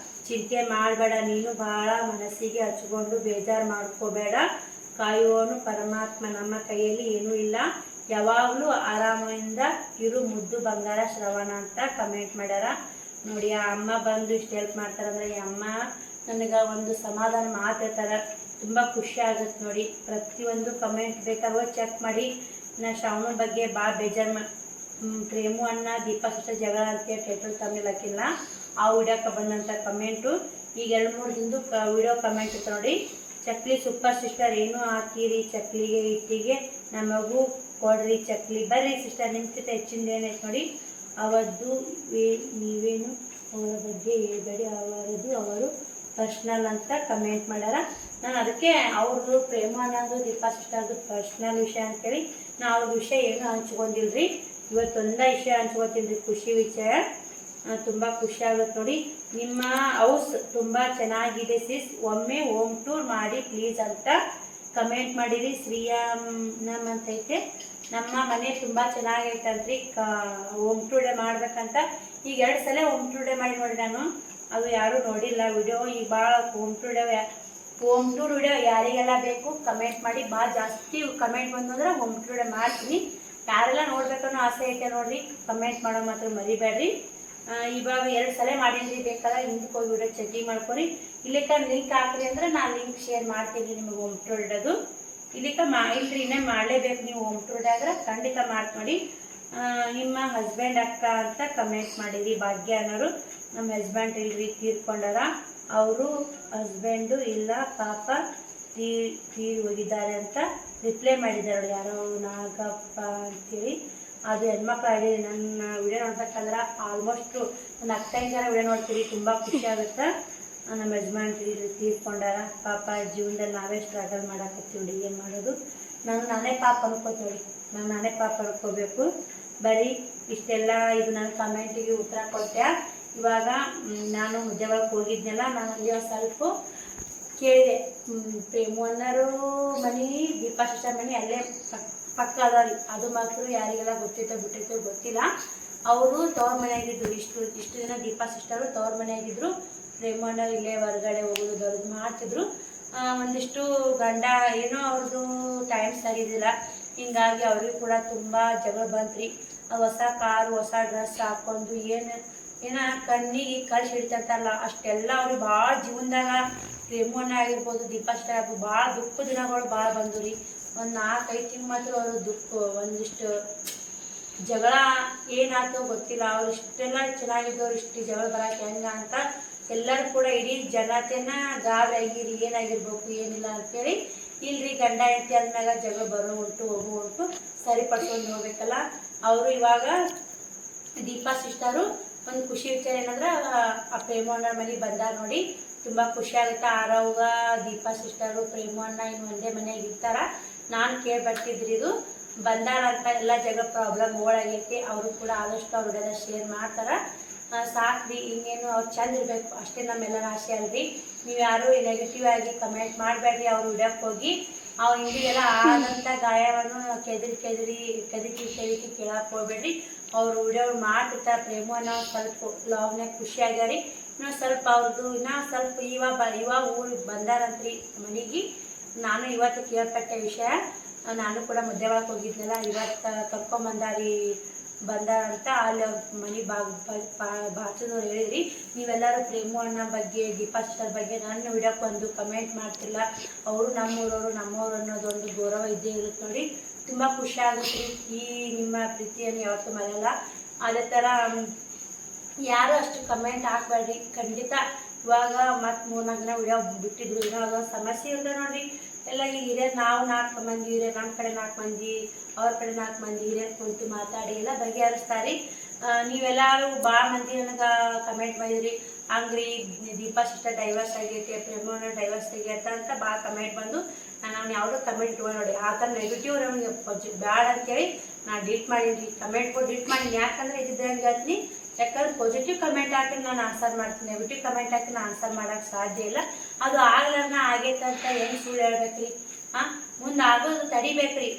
ಚಿಂತೆ ಮಾಡಬೇಡ, ನೀನು ಭಾಳ ಮನಸ್ಸಿಗೆ ಹಚ್ಕೊಂಡು ಬೇಜಾರು ಮಾಡ್ಕೋಬೇಡ, ಕಾಯುವವನು ಪರಮಾತ್ಮ, ನಮ್ಮ ಕೈಯಲ್ಲಿ ಏನೂ ಇಲ್ಲ, ಯಾವಾಗಲೂ ಆರಾಮದಿಂದ ಇರು ಮುದ್ದು ಬಂಗಾರ ಶ್ರವಣ ಅಂತ ಕಮೆಂಟ್ ಮಾಡ್ಯಾರ ನೋಡಿ. ಆ ಅಮ್ಮ ಬಂದು ಇಷ್ಟು ಹೆಲ್ಪ್ ಮಾಡ್ತಾರಂದ್ರೆ ಈ ಅಮ್ಮ ನನಗೆ ಒಂದು ಸಮಾಧಾನ ಮಾತಾಡ್ತಾರೆ, ತುಂಬ ಖುಷಿ ಆಗುತ್ತೆ ನೋಡಿ. ಪ್ರತಿಯೊಂದು ಕಮೆಂಟ್ ಬೇಕಾಗುವ ಚೆಕ್ ಮಾಡಿ. ನಾ ಶ್ರಾವಣ ಬಗ್ಗೆ ಭಾಳ ಬೇಜಾರು ಪ್ರೇಮು ಅಣ್ಣ ದೀಪಾ ಸಿಸ್ಟರ್ ಜಗಳ ಅಂತೇಳಿ ಟೈಟಲ್ ತಮಿಳ್ ಹಾಕಿಲ್ಲ, ಆ ವಿಡಿಯೋಕ್ಕೆ ಬಂದಂಥ ಕಮೆಂಟು. ಈಗ 2-3 ದಿನದ್ದು ವಿಡಿಯೋ ಕಮೆಂಟ್ ಇತ್ತು ನೋಡಿ. ಚಕ್ಲಿ ಸೂಪರ್ ಸಿಸ್ಟರ್, ಏನೂ ಹಾಕಿರಿ ಚಕ್ಲಿಗೆ ಹಿಟ್ಟಿಗೆ, ನಮಗೂ ಕೊಡ್ರಿ ಚಕ್ಲಿ, ಬರ್ರಿ ಸಿಸ್ಟರ್ ನಿಮ್ಗಿಂತ ಹೆಚ್ಚಿಂದ ಏನೈತೆ ನೋಡಿ. ಅವತ್ತು ನೀವೇನು ಅವರ ಬಗ್ಗೆ ಹೇಳ್ಬೇಡಿ, ಅವರು ಪರ್ಸ್ನಲ್ ಅಂತ ಕಮೆಂಟ್ ಮಾಡ್ಯಾರ. ನಾನು ಅದಕ್ಕೆ ಅವ್ರದ್ದು ಪ್ರೇಮ ಅನ್ನೋದು ದೀಪಾ ಸಿಸ್ಟರ್ದು ಪರ್ಸ್ನಲ್ ವಿಷಯ ಅಂತೇಳಿ ನಾ ಅವ್ರ ವಿಷಯ ಏನು ಹಂಚ್ಕೊಂಡಿಲ್ರಿ. ಇವತ್ತೊಂದ ವಿಷಯ ಹಂಚ್ಕೊತೀನಿ ರೀ, ಖುಷಿ ವಿಷಯ. ತುಂಬ ಖುಷಿ ಆಗುತ್ತೆ ನೋಡಿ. ನಿಮ್ಮ ಹೌಸ್ ತುಂಬ ಚೆನ್ನಾಗಿದೆ ಸಿಸ್, ಒಮ್ಮೆ ಹೋಮ್ ಟೂರ್ ಮಾಡಿ ಪ್ಲೀಸ್ ಅಂತ ಕಮೆಂಟ್ ಮಾಡಿರಿ. ಶ್ರೀಯಾಮ್ ಅಂತೈತೆ, ನಮ್ಮ ಮನೆ ತುಂಬ ಚೆನ್ನಾಗೈತಂತ್ರಿ, ಹೋಮ್ ಟೂರ್ ಡೇ ಮಾಡ್ಬೇಕಂತ. ಈಗ 2 ಸಲ ಹೋಮ್ ಟೂರ್ ಡೇ ಮಾಡಿ ನೋಡಿ ನಾನು, ಅದು ಯಾರೂ ನೋಡಿಲ್ಲ ವಿಡಿಯೋ. ಈಗ ಭಾಳ ಹೋಮ್ ಟೂರ್ ವಿಡಿಯೋ ಯಾರಿಗೆಲ್ಲ ಬೇಕು ಕಮೆಂಟ್ ಮಾಡಿ. ಭಾಳ ಜಾಸ್ತಿ ಕಮೆಂಟ್ ಬಂದಂದ್ರೆ ಹೋಮ್ ಟೂರ್ ಡೇ ಮಾಡ್ತೀನಿ. ಯಾರೆಲ್ಲ ನೋಡ್ಬೇಕನ್ನೋ ಆಸೆ ಐತೆ ನೋಡ್ರಿ, ಕಮೆಂಟ್ ಮಾಡೋ ಮಾತ್ರ ಮರಿಬೇಡ್ರಿ. ಇವಾಗ 2 ಸಲ ಮಾಡೀನಿ, ಬೇಕಾದ್ರೆ ಹಿಂದಕ್ಕೆ ಹೋಗಿ ವಿಡಿಯೋ ಚೆಕಿಂಗ್ ಮಾಡ್ಕೊರಿ. ಇಲ್ಲಿಕ ಲಿಂಕ್ ಹಾಕ್ರಿ ಅಂದ್ರೆ ನಾನು ಲಿಂಕ್ ಶೇರ್ ಮಾಡ್ತೀನಿ ನಿಮಗೆ ಹೋಮ್ ಟೂರ್ ಇಡೋದು. ಇಲ್ಲಿಕ ಇಲ್ರಿ ಇನ್ನೇ ಮಾಡಲೇಬೇಕು ನೀವು ಹೋಮ್ ಟೂರ್ ಆದ್ರೆ ಖಂಡಿತ ಮಾಡಿ. ನಿಮ್ಮ ಹಸ್ಬೆಂಡ್ ಅಕ್ಕ ಅಂತ ಕಮೆಂಟ್ ಮಾಡಿರಿ ಭಾಗ್ಯ ಅನ್ನೋರು. ನಮ್ಮ ಹಸ್ಬೆಂಡ್ ಇಲ್ರಿ ತೀರ್ಕೊಂಡಾರ, ಅವರು ಹಸ್ಬೆಂಡು ಇಲ್ಲ ಪಾಪ ತೀರಿ ಹೋಗಿದ್ದಾರೆ ಅಂತ ರಿಪ್ಲೈ ಮಾಡಿದ್ದಾರೆ ಯಾರೋ ನಾಗಪ್ಪ ಅಂತೇಳಿ. ಅದು ಹೆಣ್ಮಕ್ಳು ಆಗಿ ನನ್ನ ವಿಡಿಯೋ ನೋಡ್ಬೇಕಂದ್ರೆ ಆಲ್ಮೋಸ್ಟು ನನ್ನ ಅಕ್ಕಂಗಾರ ವಿಡಿಯೋ ನೋಡ್ತೀರಿ, ತುಂಬ ಖುಷಿ ಆಗುತ್ತೆ. ನಮ್ಮ ಯಜಮಾನ್ ತೀರ್ಕೊಂಡಾರ ಪಾಪ, ಜೀವನದಲ್ಲಿ ನಾವೇ ಸ್ಟ್ರಗಲ್ ಮಾಡಾಕತ್ತೀವಿ, ಏನು ಮಾಡೋದು. ನಾನೇ ಪಾಪ ಅನ್ಕೋತೀವಿ, ನಾನೇ ಪಾಪ ಅನ್ಕೋಬೇಕು. ಬರೀ ಇಷ್ಟೆಲ್ಲ ಇದು ನನ್ನ ಕಮೆಂಟಿಗೆ ಉತ್ತರ ಕೊಟ್ಟೆ. ಇವಾಗ ನಾನು ಹುದ್ದೆ ಒಳಗೆ ಹೋಗಿದ್ನಲ್ಲ, ನಾನು ಅಲ್ಲಿ ಸ್ವಲ್ಪ ಕೇಳಿದೆ, ಪ್ರೇಮು ಅನ್ನೋರು ಮನೆ ದೀಪಾ ಸಿಸ್ಟರ್ ಮನೆ ಅಲ್ಲೇ ಪಕ್ಕ ಅದ ರೀ. ಅದು ಮಾತ್ರ ಯಾರಿಗೆಲ್ಲ ಬಿಟ್ಟೈತೋ ಗೊತ್ತಿಲ್ಲ. ಅವರು ತವ್ರ ಮನೆಯಾಗಿದ್ರು, ಇಷ್ಟು ದಿನ ದೀಪಾ ಸಿಸ್ಟರು ತವ್ರ ಮನೆಯಾಗಿದ್ರು. ಪ್ರೇಮು ಅನ್ನೋರು ಇಲ್ಲೇ ಹೊರಗಡೆ ಹೋಗೋದು ಬರೋದು ಮಾಡ್ತಿದ್ರು. ಒಂದಿಷ್ಟು ಗಂಡ ಏನೋ ಅವ್ರದ್ದು ಟೈಮ್ ಸರಿಯಿಲ್ಲ, ಹಿಂಗಾಗಿ ಅವ್ರಿಗೂ ಕೂಡ ತುಂಬ ಜಗಳ ಬಂತ್ರಿ. ಹೊಸ ಕಾರು ಹೊಸ ಡ್ರೆಸ್ ಹಾಕೊಂಡು ಏನೋ ಕಣ್ಣಿಗೆ ಕಳ್ಸಿ ಹಿಡಿತಾರಲ್ಲ ಅಷ್ಟೆಲ್ಲ ಅವ್ರಿಗೆ ಭಾಳ ಜೀವನದಾಗ ಪ್ರೇಮಣ್ಣ ಆಗಿರ್ಬೋದು ದೀಪಾ ಸಿಸ್ಟರ್ ಆಗ್ಬೋದು ಭಾಳ ದುಃಖ ದಿನಗಳು ಭಾಳ ಬಂದು ರೀ. ಒಂದು 4-5 ತಿಂಗಳು ಮಾತ್ರ ಅವರು ದುಃಖ, ಒಂದಿಷ್ಟು ಜಗಳ ಏನಾಯ್ತೋ ಗೊತ್ತಿಲ್ಲ. ಅವ್ರು ಇಷ್ಟೆಲ್ಲ ಚೆನ್ನಾಗಿದ್ದವ್ರು ಇಷ್ಟು ಜಗಳ ಬರೋಕೆ ಹೆಂಗ ಅಂತ ಎಲ್ಲರೂ ಕೂಡ ಇಡೀ ಜನತೆನ ಗಾಬರಿ ಆಗಿರಿ, ಏನಾಗಿರ್ಬೇಕು ಏನಿಲ್ಲ ಅಂತೇಳಿ. ಇಲ್ರಿ ಗಂಡ ಹೆಂಡತಿ ಆದ್ಮ್ಯಾಗ ಜಗಳ ಬರೋ ಉಂಟು ಹೋಗೋ ಉಂಟು, ಸರಿಪಡ್ಸ್ಕೊಂಡು ಹೋಗ್ಬೇಕಲ್ಲ. ಅವರು ಇವಾಗ ದೀಪಾ ಸಿಸ್ಟರು ಒಂದು ಖುಷಿ ವಿಚಾರ ಏನಂದ್ರೆ ಆ ಪ್ರೇಮು ಅಣ್ಣ ಮನೆಗೆ ಬಂದಾರ ನೋಡಿ, ತುಂಬ ಖುಷಿ ಆಗುತ್ತೆ. ಆರವ್ಗ ದೀಪಾ ಸಿಸ್ಟರು ಪ್ರೇಮು ಅಣ್ಣ ಇನ್ನು ಒಂದೇ ಮನೆಯಾಗ ಇರ್ತಾರ. ನಾನು ಕೇಳ್ಬರ್ತಿದ್ರಿ ಇದು ಬಂದಾರ ಅಂತ, ಎಲ್ಲ ಜಗಳ ಪ್ರಾಬ್ಲಮ್ ಓಡಾಗೈತಿ. ಅವರು ಕೂಡ ಆದಷ್ಟು ಅವ್ರ ವಿಡಿಯೋದ ಶೇರ್ ಮಾಡ್ತಾರೆ. ಸಾಕ್ರಿ, ಇನ್ನೇನು ಅವ್ರು ಚಂದ ಇರಬೇಕು ಅಷ್ಟೇ ನಮ್ಮೆಲ್ಲರ ಆಸೆ ಅಲ್ರಿ. ನೀವು ಯಾರು ನೆಗೆಟಿವ್ ಆಗಿ ಕಮೆಂಟ್ ಮಾಡಬೇಡ್ರಿ. ಅವ್ರ ವಿಡಿಯೋಕ್ಕೆ ಹೋಗಿ ಅವ್ರ ಹಿಂದಿಗೆಲ್ಲ ಆದಂಥ ಗಾಯವನ್ನು ಕೆದಕಿ ಕೇಳಕ್ಕೆ ಹೋಗ್ಬೇಡ್ರಿ. ಅವ್ರು ವಿಡಿಯೋ ಮಾಡ್ತಿರ್ತಾರೆ. ಪ್ರೇಮು ಅನ್ನೋ ಸ್ವಲ್ಪ ಲಾಗ್ನಾಗ ಖುಷಿ ಆಗ್ಯಾರಿ. ಇನ್ನೊಂದು ಸ್ವಲ್ಪ ಅವ್ರದ್ದು ಸ್ವಲ್ಪ ಇವಾಗ ಊರಿಗೆ ಬಂದಾರಂತ್ರಿ ಮನೆಗೆ. ನಾನು ಇವತ್ತು ಕೇಳ್ಪಟ್ಟೆ ವಿಷಯ, ನಾನು ಕೂಡ ಮಧ್ಯ ಒಳಗೆ ಹೋಗಿದ್ನಲ್ಲ, ಇವತ್ತು ಕರ್ಕೊಂಬಂದಾರಿ ಬಂದಾರಂತ. ಅಲ್ಲಿ ಮನೆ ಬಾಚದವ್ರು ಹೇಳಿದ್ರಿ, ನೀವೆಲ್ಲರೂ ಪ್ರೇಮು ಅಣ್ಣ ಬಗ್ಗೆ ದೀಪಾ ಸಿಸ್ಟರ್ ಬಗ್ಗೆ ನನ್ನ ವಿಡಿಯೋಕ್ಕೆ ಒಂದು ಕಮೆಂಟ್ ಮಾಡ್ತಿಲ್ಲ. ಅವರು ನಮ್ಮವರು ಅನ್ನೋದೊಂದು ಗೌರವ ಇದ್ದೇ ಇರುತ್ತೆ ನೋಡಿ. ತುಂಬ ಖುಷಿ ಆಗುತ್ತೆ. ಈ ನಿಮ್ಮ ಪ್ರೀತಿಯನ್ನು ಯಾವತ್ತೂ ಮರೆಯಲ್ಲ. ಅದೇ ಥರ ಯಾರು ಅಷ್ಟು ಕಮೆಂಟ್ ಹಾಕ್ಬೇಡ್ರಿ ಖಂಡಿತ. ಇವಾಗ ಮತ್ತು 3-4 ದಿನ ವಿಡಿಯೋ ಬಿಟ್ಟಿದ್ರು, ಇನ್ನೂ ಅದೊಂದು ಸಮಸ್ಯೆ ಇರುತ್ತೆ ನೋಡಿರಿ. ಎಲ್ಲ ಈ ಹಿರಿಯರು ನಾವು 4 ಮಂದಿ ಹಿರಿಯರು, ನಮ್ಮ ಕಡೆ 4 ಮಂದಿ, ಅವ್ರ ಕಡೆ 4 ಮಂದಿ ಹಿರಿಯರು ಕುಂತು ಮಾತಾಡಿ ಎಲ್ಲ ಬಗೆಹರಿಸ್ತಾರೆ. ನೀವೆಲ್ಲರೂ ಭಾಳ ಮಂದಿ ನನಗೆ ಕಮೆಂಟ್ ಮಾಡಿದ್ರಿ, ಹಂಗ್ರಿ ದೀಪಾ ಸಿಸ್ಟರ್ ಡೈವರ್ಸ್ ಆಗೈತೆ, ಪ್ರೇಮನ ಡೈವರ್ಸ್ ಆಗೈತೆ ಅಂತ ಭಾಳ ಕಮೆಂಟ್ ಬಂದು ನಾನು ಯಾವುದೋ ಕಮೆಂಟ್ ಇಟ್ಕೊಂಡು ನೋಡಿ ಆ ಥರ ನೆಗೆಟಿವ್ ನಮಗೆ ಬ್ಯಾಡ ಅಂತೇಳಿ ನಾನು ಡಿಲೀಟ್ ಮಾಡೀನಿ. ಕಮೆಂಟ್ಗಳು ಡಿಲೀಟ್ ಮಾಡೀನಿ. ಯಾಕಂದ್ರೆ ಇದ್ದಂಗೆ ಹೇಳ್ತೀನಿ, ಯಾಕಂದ್ರೆ ಪಾಸಿಟಿವ್ ಕಮೆಂಟ್ ಹಾಕಿ ನಾನು ಆನ್ಸರ್ ಮಾಡ್ತೀನಿ, ನೆಗೆಟಿವ್ ಕಮೆಂಟ್ ಹಾಕಿ ನಾನು ಆನ್ಸರ್ ಮಾಡೋಕ್ಕೆ ಸಾಧ್ಯ ಇಲ್ಲ. ಅದು ಆಗ್ಲಾರ್ನ ಆಗೈತೆ ಅಂತ ಹೆಂಗೆ ಸುಳ್ಳು ಹೇಳ್ಬೇಕ್ರಿ? ಮುಂದೆ ಆಗೋದು ತಡಿಬೇಕ್ರಿ.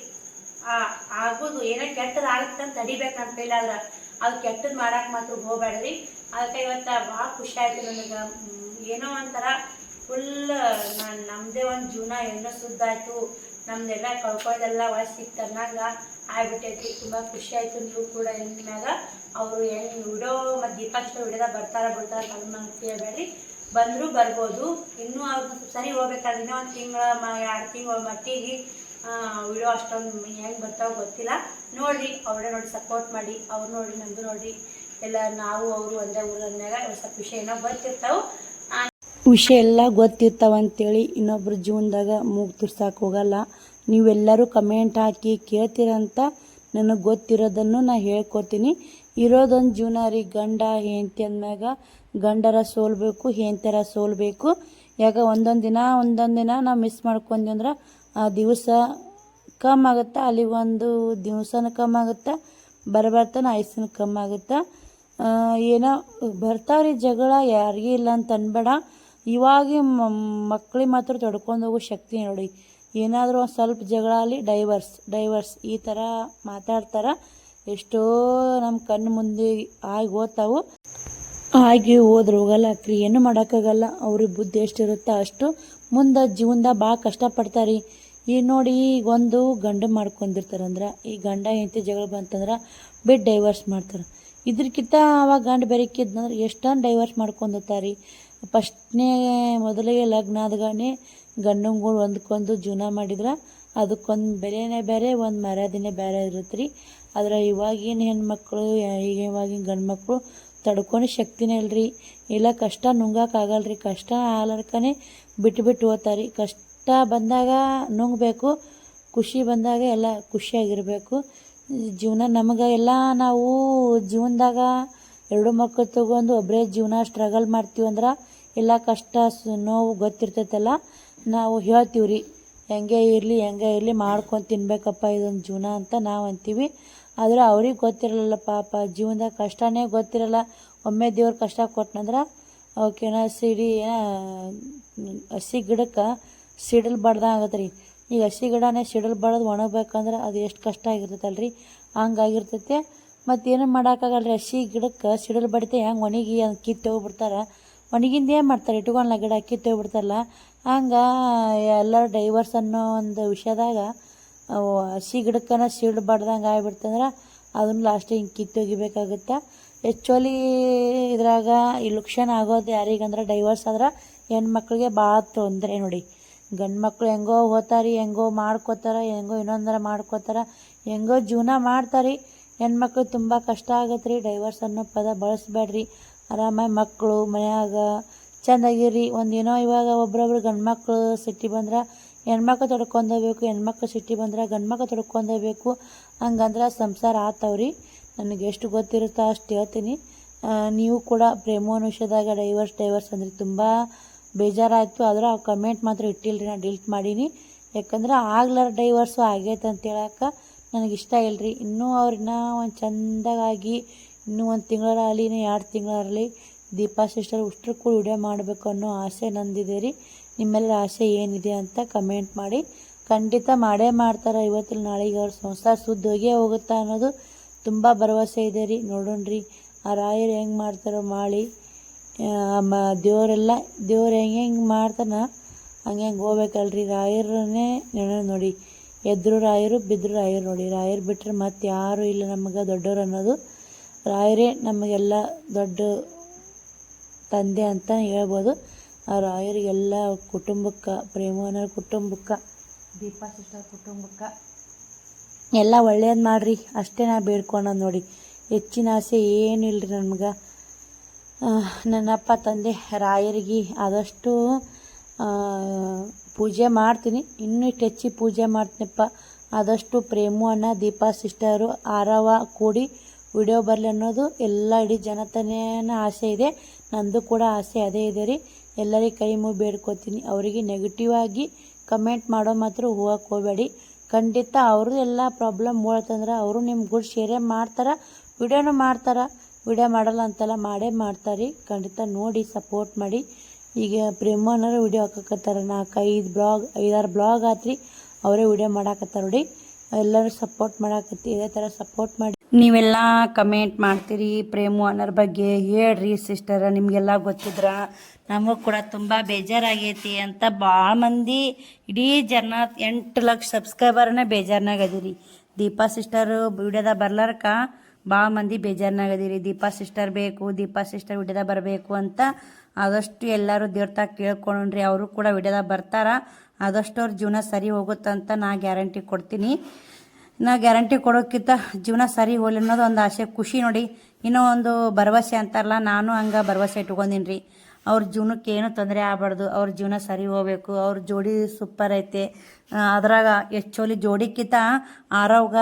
ಆಗೋದು ಏನೋ ಕೆಟ್ಟದ್ದು ಆಗುತ್ತೆ ಅಂತ ತಡಿಬೇಕು ನನ್ನ ಕೈಲಾದ್ರೆ. ಅದು ಕೆಟ್ಟದ್ದು ಮಾಡಕ್ಕೆ ಮಾತ್ರ ಹೋಗ್ಬೇಡ್ರಿ. ಅದಕ್ಕೆ ಇವತ್ತು ಭಾಳ ಖುಷಿ ಆಯ್ತು ನನಗೆ. ಏನೋ ಒಂಥರ ಫುಲ್ ನಮ್ಮದೇ ಒಂದು ಜೀವನ ಏನೋ ಸುದ್ದಾಯ್ತು, ನಮ್ದೆಲ್ಲ ಕಳ್ಕೊಳ್ಳೋದೆಲ್ಲ ವಯಸ್ಸು ಸಿಕ್ತು ಅನ್ನಂಗ ಆಗ್ಬಿಟ್ಟೈತಿ. ತುಂಬ ಖುಷಿ ಆಯಿತು. ನೀವು ಕೂಡ ಹೆಣ್ಮ್ಯಾಗ ಅವರು ಹೆಂಗೆ ವಿಡಿಯೋ ಮತ್ತು ದೀಪಾಕ್ಷ ವಿಡಿಯೋದಾಗ ಬರ್ತಾರೆ ಅಂತ ನಂಗೆ ಕೇಳಬೇಡ್ರಿ. ಬಂದರೂ ಬರ್ಬೋದು. ಇನ್ನೂ ಅವ್ರು ಸರಿ ಹೋಗ್ಬೇಕಾದ್ರೆ ಇನ್ನೂ ಒಂದು ತಿಂಗಳ 2 ತಿಂಗಳ ಮಟ್ಟಿಗೆ ವಿಡಿಯೋ ಅಷ್ಟೊಂದು ಹೆಂಗೆ ಬರ್ತಾವೆ ಗೊತ್ತಿಲ್ಲ. ನೋಡಿರಿ, ಅವರೇ ನೋಡಿ ಸಪೋರ್ಟ್ ಮಾಡಿ, ಅವ್ರು ನೋಡಿ ನಮ್ಮದು ನೋಡಿರಿ. ಎಲ್ಲ ನಾವು ಅವರು ಒಂದೇ ಊರನ್ಯಾಗ ಸ್ವಲ್ಪ ವಿಷಯ ಏನೋ ಗೊತ್ತಿರ್ತಾವೆ, ವಿಷಯ ಎಲ್ಲ ಗೊತ್ತಿರ್ತಾವಂತೇಳಿ ಇನ್ನೊಬ್ರ ಜೀವನದಾಗ ಮೂಗು ತುರ್ಸಕ್ಕೆ ಹೋಗಲ್ಲ. ನೀವೆಲ್ಲರೂ ಕಮೆಂಟ್ ಹಾಕಿ ಕೇಳ್ತೀರಂತ ನನಗೆ ಗೊತ್ತಿರೋದನ್ನು ನಾನು ಹೇಳ್ಕೊತೀನಿ. ಇರೋದೊಂದು ಜೀವನ ರೀ. ಗಂಡ ಹೆಂಡತಿ ಅಂದಮ್ಯಾಗ ಗಂಡರ ಸೋಲ್ಬೇಕು, ಹೆಂಡತಿಯರ ಸೋಲ್ಬೇಕು. ಯಾಕ ಒಂದೊಂದು ದಿನ ನಾವು ಮಿಸ್ ಮಾಡ್ಕೊಂಡ್ವಿ ಅಂದ್ರೆ ಆ ದಿವಸ ಕಮ್ಮಿ ಆಗುತ್ತೆ, ಅಲ್ಲಿ ಒಂದು ದಿವಸನೂ ಕಮ್ಮಿ ಆಗುತ್ತೆ, ಬರ್ತಾನ ಆಯಸ್ಸನ್ನು ಕಮ್ಮಿ ಆಗುತ್ತೆ. ಏನೋ ಬರ್ತಾವ್ರಿ ಜಗಳ, ಯಾರಿಗೂ ಇಲ್ಲ ಅಂತ ಅನ್ಬೇಡ. ಇವಾಗ ಮಕ್ಳಿಗೆ ಮಾತ್ರ ತಡ್ಕೊಂಡು ಹೋಗೋ ಶಕ್ತಿ ನೋಡಿ. ಏನಾದರೂ ಒಂದು ಸ್ವಲ್ಪ ಜಗಳ ಅಲ್ಲಿ ಡೈವರ್ಸ್ ಈ ಥರ ಮಾತಾಡ್ತಾರೆ. ಎಷ್ಟೋ ನಮ್ಮ ಕಣ್ಣು ಮುಂದೆ ಆಗಿ ಹೋಗ್ತಾವು. ಆಗಿ ಹೋದ್ರೆ ಹೋಗಲ್ಲ ಅಕ್ರಿ, ಏನು ಮಾಡೋಕ್ಕಾಗಲ್ಲ. ಅವ್ರಿಗೆ ಬುದ್ಧಿ ಎಷ್ಟಿರುತ್ತೋ ಅಷ್ಟು ಮುಂದೆ ಜೀವನದಾಗ ಭಾಳ ಕಷ್ಟಪಡ್ತಾರೆ. ಈಗ ನೋಡಿ, ಈಗ ಒಂದು ಗಂಡ ಮಾಡ್ಕೊಂಡಿರ್ತಾರಂದ್ರೆ, ಈ ಗಂಡ ಹೆಂಡತಿ ಜಗಳ ಬಂತಂದ್ರೆ ಬಿಟ್ಟು ಡೈವರ್ಸ್ ಮಾಡ್ತಾರೆ. ಇದ್ರಕ್ಕಿಂತ ಅವಾಗ ಗಂಡ ಬೆರಕಿದ್ನಂದ್ರೆ ಎಷ್ಟೊಂದು ಡೈವರ್ಸ್ ಮಾಡ್ಕೊಂಡಿರ್ತಾರೆ. ಮೊದಲಿಗೆ ಲಗ್ನ ಆದಗಾನೆ ಗಂಡಂಗಳು ಹೊಂದ್ಕೊಂಡು ಜೀವನ ಮಾಡಿದ್ರೆ ಅದಕ್ಕೊಂದು ಬೆಲೆನೇ ಬೇರೆ, ಒಂದು ಮರ್ಯಾದೆನೇ ಬೇರೆ ಇರುತ್ತೆ ರೀ. ಆದರೆ ಇವಾಗಿನ ಹೆಣ್ಮಕ್ಳು, ಇವಾಗಿನ ಗಂಡು ಮಕ್ಕಳು ತಡ್ಕೊಂಡು ಶಕ್ತಿನೇ ಇಲ್ಲರಿ. ಇಲ್ಲ ಕಷ್ಟ ನುಂಗಕ್ಕಾಗಲ್ರಿ. ಕಷ್ಟ ಆಲರ್ಕನೇ ಬಿಟ್ಟು ಹೋಗ್ತಾರೆ. ಕಷ್ಟ ಬಂದಾಗ ನುಂಗಬೇಕು, ಖುಷಿ ಬಂದಾಗ ಎಲ್ಲ ಖುಷಿಯಾಗಿರಬೇಕು. ಜೀವನ ನಮಗೆ ಎಲ್ಲ ನಾವು ಜೀವನದಾಗ 2 ಮಕ್ಕಳು ತಗೊಂಡು ಒಬ್ಬರೇ ಜೀವನ ಸ್ಟ್ರಗಲ್ ಮಾಡ್ತೀವಂದ್ರೆ ಎಲ್ಲ ಕಷ್ಟ ನೋವು ಗೊತ್ತಿರ್ತೈತಲ್ಲ, ನಾವು ಹೇಳ್ತೀವಿ ರೀ, ಹೆಂಗೆ ಇರಲಿ ಮಾಡ್ಕೊಂಡು ತಿನ್ಬೇಕಪ್ಪ ಇದೊಂದು ಜೀವನ ಅಂತ ನಾವು ಅಂತೀವಿ. ಆದರೆ ಅವ್ರಿಗೆ ಗೊತ್ತಿರಲ್ಲ ಪಾಪ, ಜೀವನದಾಗ ಕಷ್ಟನೇ ಗೊತ್ತಿರಲ್ಲ. ಒಮ್ಮೆ ದೇವ್ರು ಕಷ್ಟ ಕೊಟ್ಟನಂದ್ರೆ ಅವಕ್ಕೇನ ಹಸಿ ಗಿಡಕ್ಕೆ ಸಿಡಿಲು ಬಡ್ದಂಗೆ ಆಗತ್ತೆ ರೀ. ಈಗ ಹಸಿ ಗಿಡನೇ ಸಿಡಿಲು ಬಡ್ದು ಒಣಗಬೇಕಂದ್ರೆ ಅದು ಎಷ್ಟು ಕಷ್ಟ ಆಗಿರ್ತೈತಲ್ರಿ, ಹಂಗಾಗಿರ್ತೈತೆ. ಮತ್ತೇನು ಮಾಡೋಕ್ಕಾಗಲ್ರಿ. ಹಸಿ ಗಿಡಕ್ಕೆ ಸಿಡಿಲು ಬಡಿತೆ ಹೆಂಗೆ ಒಣಗಿ ಅದು ಕಿತ್ತು ಹೋಗ್ಬಿಡ್ತಾರೆ. ಒಣಗಿಂದ ಏನು ಮಾಡ್ತಾರೆ, ಇಟ್ಕೊಂಡ್ಲ ಗಿಡ ಕಿತ್ತು ಹೋಗ್ಬಿಡ್ತಾರಲ್ಲ. ಹಂಗೆ ಎಲ್ಲರೂ ಡೈವರ್ಸ್ ಅನ್ನೋ ಒಂದು ವಿಷಯದಾಗ ಹಸಿ ಗಿಡಕ್ಕನ ಸಿಡಿಲು ಬಡ್ದಂಗೆ ಆಗಿಬಿಡ್ತಂದ್ರೆ ಅದನ್ನು ಲಾಸ್ಟಿಗೆ ಹಿಂಗೆ ಕಿತ್ತು ಹೋಗಿಬೇಕಾಗುತ್ತೆ. ಆ್ಯಕ್ಚುಲಿ ಇದ್ರಾಗ ಈ ಲಕ್ಷಣ ಆಗೋದು ಯಾರಿಗಂದ್ರೆ ಡೈವರ್ಸ್ ಆದ್ರೆ ಹೆಣ್ಮಕ್ಳಿಗೆ ಭಾಳ ತೊಂದರೆ ನೋಡಿ. ಗಂಡು ಮಕ್ಕಳು ಹೆಂಗೋ ಹೋಗ್ತಾರೆ, ಹೆಂಗೋ ಮಾಡ್ಕೋತಾರೆ, ಹೆಂಗೋ ಇನ್ನೊಂದರ ಮಾಡ್ಕೋತಾರೆ, ಹೆಂಗೋ ಜೀವನ ಮಾಡ್ತಾರೆ. ಹೆಣ್ಮಕ್ಳು ತುಂಬ ಕಷ್ಟ ಆಗತ್ತೆ ರೀ. ಡೈವರ್ಸ್ ಅನ್ನೋ ಪದ ಬಳಸಬೇಡ್ರಿ. ಆರಾಮಾಗಿ ಮಕ್ಕಳು ಮನ್ಯಾಗ ಚೆಂದಾಗಿರಿ. ಒಂದೇನೋ ಇವಾಗ ಒಬ್ರೊಬ್ರು ಗಂಡು ಮಕ್ಕಳು ಸಿಟ್ಟಿ ಬಂದ್ರೆ ಹೆಣ್ಮಕ್ಳು ತಡ್ಕೊಂಡೋಗ್ಬೇಕು, ಹೆಣ್ಮಕ್ಳು ಸಿಟ್ಟಿ ಬಂದ್ರೆ ಗಂಡು ಮಕ್ಳು ತಡ್ಕೊಂಡೋಗ್ಬೇಕು. ಹಂಗಂದ್ರೆ ಸಂಸಾರ ಆತವ್ರಿ. ನನಗೆ ಎಷ್ಟು ಗೊತ್ತಿರುತ್ತೋ ಅಷ್ಟು ಹೇಳ್ತೀನಿ. ನೀವು ಕೂಡ ಪ್ರೇಮೋನ್ ವಿಷಯದಾಗ ಡೈವರ್ಸ್ ಅಂದ್ರೆ ತುಂಬ ಬೇಜಾರಾಯಿತು. ಆದ್ರೆ ಆ ಕಮೆಂಟ್ ಮಾತ್ರ ಇಟ್ಟಿಲ್ರಿ, ನಾನು ಡಿಲೀಟ್ ಮಾಡೀನಿ. ಯಾಕಂದ್ರೆ ಆಗ್ಲಾರ ಡೈವರ್ಸು ಆಗೈತೆ ಅಂತ ಹೇಳಕ್ಕೆ ನನಗಿಷ್ಟ ಇಲ್ಲರಿ. ಇನ್ನೂ ಅವ್ರನ್ನ ಒಂದು ಚೆಂದಾಗಿ ಇನ್ನೂ 1 ತಿಂಗಳಾಗಲಿ 2 ತಿಂಗಳಾಗಲಿ ದೀಪಾ ಸಿಸ್ಟರ್ ಉಷ್ಟ್ರು ಕೂಡ ವಿಡಿಯೋ ಮಾಡಬೇಕು ಅನ್ನೋ ಆಸೆ ನಂದಿದೆ ರೀ. ನಿಮ್ಮೆಲ್ಲರ ಆಸೆ ಏನಿದೆ ಅಂತ ಕಮೆಂಟ್ ಮಾಡಿ. ಖಂಡಿತ ಮಾಡೇ ಮಾಡ್ತಾರೆ. ಇವತ್ತಿಲ್ಲ ನಾಳೆಗೆ ಅವ್ರ ಸಂಸಾರ ಸುದ್ದು ಹೋಗುತ್ತಾ ಅನ್ನೋದು ತುಂಬ ಭರವಸೆ ಇದೆ ರೀ. ನೋಡೋಣ್ರಿ ಆ ರಾಯರು ಹೆಂಗೆ ಮಾಡ್ತಾರೋ ಮಾಡಿ. ದೇವ್ರು ಹೆಂಗೆ ಮಾಡ್ತಾನ ಹಂಗೆ ಹೋಗ್ಬೇಕಲ್ರಿ. ರಾಯರನ್ನೇ ನೋಡಿ, ಎದ್ರು ರಾಯರು ಬಿದ್ದರು ರಾಯರು ನೋಡಿ. ರಾಯರು ಬಿಟ್ಟರೆ ಮತ್ತೆ ಯಾರೂ ಇಲ್ಲ ನಮಗೆ ದೊಡ್ಡವರು ಅನ್ನೋದು. ರಾಯರೇ ನಮಗೆಲ್ಲ ದೊಡ್ಡ ತಂದೆ ಅಂತ ಹೇಳ್ಬೋದು. ಆ ರಾಯರಿಗೆಲ್ಲ ಕುಟುಂಬಕ್ಕೆ, ಪ್ರೇಮನ ಕುಟುಂಬಕ್ಕೆ, ದೀಪಾ ಸಿಸ್ಟರ್ ಕುಟುಂಬಕ್ಕೆ ಎಲ್ಲ ಒಳ್ಳೇದು ಮಾಡಿರಿ. ಅಷ್ಟೇ ನಾ ಬೇಡ್ಕೊಳ್ಳೋದು ನೋಡಿ. ಹೆಚ್ಚಿನ ಆಸೆ ಏನು ಇಲ್ಲರಿ ನಮ್ಗೆ. ನನ್ನಪ್ಪ ತಂದೆ ರಾಯರಿಗೆ ಆದಷ್ಟು ಪೂಜೆ ಮಾಡ್ತೀನಿ, ಇನ್ನೂ ಇಷ್ಟು ಹೆಚ್ಚಿಗೆ ಪೂಜೆ ಮಾಡ್ತೀನಪ್ಪ. ಆದಷ್ಟು ಪ್ರೇಮು ಅಣ್ಣ, ದೀಪಾ ಸಿಸ್ಟರು, ಆರವ ಕೂಡಿ ವಿಡಿಯೋ ಬರಲಿ ಅನ್ನೋದು ಎಲ್ಲ ಇಡೀ ಜನತನೇನ ಆಸೆ ಇದೆ. ನಂದು ಕೂಡ ಆಸೆ ಅದೇ ಇದೆ ರೀ. ಎಲ್ಲರಿಗೆ ಕೈ ಮುಗಿ ಬೇಡ್ಕೋತೀನಿ. ಅವರಿಗೆ ನೆಗೆಟಿವ್ ಆಗಿ ಕಮೆಂಟ್ ಮಾಡೋ ಮಾತ್ರ ಹೋಗಕ್ಕೆ ಹೋಗಬೇಡಿ. ಖಂಡಿತ ಅವರು ಎಲ್ಲ ಪ್ರಾಬ್ಲಮ್ ಮೂಳತ್ತಂದ್ರೆ ಅವರು ನಿಮ್ಮ ಗುಡ್ ಶೇರೇ ಮಾಡ್ತಾರೆ, ವಿಡಿಯೋನು ಮಾಡ್ತಾರೆ. ವಿಡಿಯೋ ಮಾಡಲ್ಲ ಅಂತಲ್ಲ, ಮಾಡೇ ಮಾಡ್ತಾರೆ. ಖಂಡಿತ ನೋಡಿ ಸಪೋರ್ಟ್ ಮಾಡಿ. ಈಗ ಪ್ರೇಮ ಅನ್ನೋರು ವಿಡಿಯೋ ಹಾಕಕತ್ತಾರೆ, 4-5 ಬ್ಲಾಗ್ ಆತ್ರಿ, ಅವರೇ ವಿಡಿಯೋ ಮಾಡಾಕತ್ತಾರೆ ನೋಡಿ. ಎಲ್ಲರೂ ಸಪೋರ್ಟ್ ಮಾಡಾಕತ್ತಿ, ಇದೇ ಥರ ಸಪೋರ್ಟ್ ಮಾಡಿ. ನೀವೆಲ್ಲ ಕಮೆಂಟ್ ಮಾಡ್ತೀರಿ ಪ್ರೇಮು ಅನ್ನೋರ ಬಗ್ಗೆ, ಹೇಳ್ರಿ ಸಿಸ್ಟರ್. ನಿಮಗೆಲ್ಲ ಗೊತ್ತಿದ್ರ ನಮಗೂ ಕೂಡ ತುಂಬ ಬೇಜಾರಾಗೈತಿ ಅಂತ ಭಾಳ ಮಂದಿ, ಇಡೀ 8 ಲಕ್ಷ ಸಬ್ಸ್ಕ್ರೈಬರ್ನೇ ಬೇಜಾರ್ನಾಗ ಅದೀರಿ. ದೀಪಾ ಸಿಸ್ಟರು ವಿಡಿಯೋದಾಗ ಬರ್ಲಾರ್ಕ ಭಾಳ ಮಂದಿ ಬೇಜಾರ್ನಾಗ ಅದೀರಿ. ದೀಪಾ ಸಿಸ್ಟರ್ ಬೇಕು, ದೀಪಾ ಸಿಸ್ಟರ್ ವಿಡಿಯೋದಾಗ ಬರಬೇಕು ಅಂತ. ಆದಷ್ಟು ಎಲ್ಲರೂ ದೇವ್ರತಾಗ ಕೇಳ್ಕೊಂಡ್ರಿ, ಅವರು ಕೂಡ ವಿಡಿಯೋದಾಗ ಬರ್ತಾರ. ಆದಷ್ಟು ಅವ್ರ ಜೀವನ ಸರಿ ಹೋಗುತ್ತಂತ ನಾ ಗ್ಯಾರಂಟಿ ಕೊಡ್ತೀನಿ. ನಾ ಗ್ಯಾರಂಟಿ ಕೊಡೋಕ್ಕಿಂತ ಜೀವನ ಸರಿ ಹೋಗ್ಲಿ ಅನ್ನೋದು ಒಂದು ಆಸೆ, ಖುಷಿ ನೋಡಿ. ಇನ್ನೂ ಒಂದು ಭರವಸೆ ಅಂತಾರಲ್ಲ, ನಾನು ಹಂಗೆ ಭರವಸೆ ಇಟ್ಕೊಂಡಿನಿ ರೀ. ಅವ್ರ ಜೀವನಕ್ಕೆ ಏನೂ ತೊಂದರೆ ಆಗಬಾರ್ದು, ಅವ್ರ ಜೀವನ ಸರಿ ಹೋಗ್ಬೇಕು. ಅವ್ರ ಜೋಡಿ ಸೂಪರ್ ಐತೆ. ಅದ್ರಾಗ ಆ್ಯಕ್ಚುಲಿ ಜೋಡಿಕ್ಕಿಂತ ಆರವ್ಗ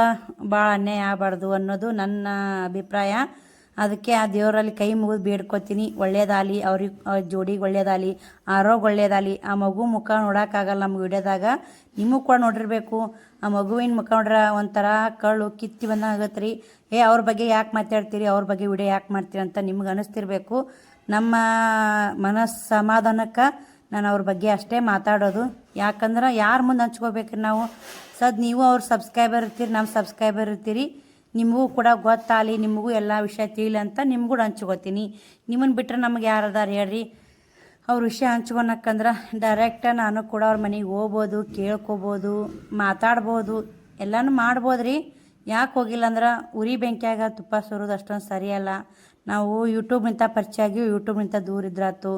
ಭಾಳ ಅನ್ಯಾಯ ಆಗಬಾರ್ದು ಅನ್ನೋದು ನನ್ನ ಅಭಿಪ್ರಾಯ. ಅದಕ್ಕೆ ಆ ದೇವರಲ್ಲಿ ಕೈ ಮುಗಿದು ಬೇಡ್ಕೊತೀನಿ, ಒಳ್ಳೇದಾಗಲಿ ಅವ್ರಿಗೆ, ಅವ್ರ ಜೋಡಿಗೆ ಒಳ್ಳೇದಾಗಲಿ, ಆರೋಗ್ಯ ಒಳ್ಳೇದಾಗಲಿ. ಆ ಮಗು ಮುಖ ನೋಡೋಕ್ಕಾಗಲ್ಲ ನಮ್ಮ ವಿಡಿಯೋದಾಗ, ನಿಮಗೂ ಕೂಡ ನೋಡಿರ್ಬೇಕು. ಆ ಮಗುವಿನ ಮುಖ ನೋಡ್ರೆ ಒಂಥರ ಕಳ್ಳು ಕಿತ್ತಿ ಬಂದಂಗೆ ಆಗತ್ತೆ ರೀ. ಅವ್ರ ಬಗ್ಗೆ ಯಾಕೆ ಮಾತಾಡ್ತೀರಿ, ಅವ್ರ ಬಗ್ಗೆ ವಿಡಿಯೋ ಯಾಕೆ ಮಾಡ್ತೀರಿ ಅಂತ ನಿಮ್ಗೆ ಅನ್ನಿಸ್ತಿರ್ಬೇಕು. ನಮ್ಮ ಮನಸ್ಸು ಸಮಾಧಾನಕ್ಕೆ ನಾನು ಅವ್ರ ಬಗ್ಗೆ ಅಷ್ಟೇ ಮಾತಾಡೋದು. ಯಾಕಂದ್ರೆ ಯಾರ ಮುಂದೆ ಹಂಚ್ಕೋಬೇಕ್ರಿ ನಾವು. ನೀವು ಅವ್ರ ಸಬ್ಸ್ಕ್ರೈಬರ್ ಇರ್ತೀರಿ, ನಮ್ಮ ಸಬ್ಸ್ಕ್ರೈಬರ್ ಇರ್ತೀರಿ. ನಿಮಗೂ ಕೂಡ ಗೊತ್ತಾಗಲಿ, ನಿಮಗೂ ಎಲ್ಲ ವಿಷಯ ತಿಳಿಲಿ ಅಂತ ನಿಮ್ಗೂ ಹಂಚ್ಕೋತೀನಿ. ನಿಮ್ಮನ್ನು ಬಿಟ್ಟರೆ ನಮಗೆ ಯಾರದಾರ ಹೇಳ್ರಿ ಅವ್ರ ವಿಷಯ ಹಂಚ್ಕೊಳಕ್ಕಂದ್ರೆ. ಡೈರೆಕ್ಟ ನಾನು ಕೂಡ ಅವ್ರ ಮನೆಗೆ ಹೋಗ್ಬೋದು, ಕೇಳ್ಕೊಬೋದು, ಮಾತಾಡ್ಬೋದು, ಎಲ್ಲನೂ ಮಾಡ್ಬೋದು ರೀ. ಯಾಕೆ ಹೋಗಿಲ್ಲ ಅಂದ್ರೆ ಉರಿ ಬೆಂಕಿಯಾಗ ತುಪ್ಪ ಸುರೋದು ಅಷ್ಟೊಂದು ಸರಿಯಲ್ಲ. ನಾವು ಯೂಟ್ಯೂಬ್ನಿಂದ ಪರಿಚಯ ಆಗಿ ಯೂಟ್ಯೂಬ್ನಿಂದ ದೂರ ಇದ್ರಾತು.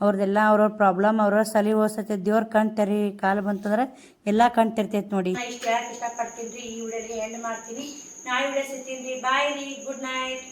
ಅವ್ರದ್ದೆಲ್ಲ ಅವ್ರವ್ರ ಪ್ರಾಬ್ಲಮ್ ಅವ್ರವ್ರ ಸಲಿ ಹೋಗ್ಸತ್ತೆ. ದೇವ್ರ ಕಣ್ ತೆರಿ, ಕಾಲು ಬಂತಂದ್ರೆ ಎಲ್ಲ ಕಣ್ ತೆರಿತೈತೆ ನೋಡಿ. ಇಷ್ಟು ಹೇಳಕ್ಕೆ ಇಷ್ಟಪಡ್ತೀನಿ ರೀ. ಈ ವಿಡಿಯೋಗೆ ಎಂಡ್ ಮಾಡ್ತೀನಿ. ನಾಳೆ ವಿಡಿಯೋ ಸಿಗ್ತೀನಿ ರೀ. ಬಾಯ್ ರೀ, ಗುಡ್ ನೈಟ್.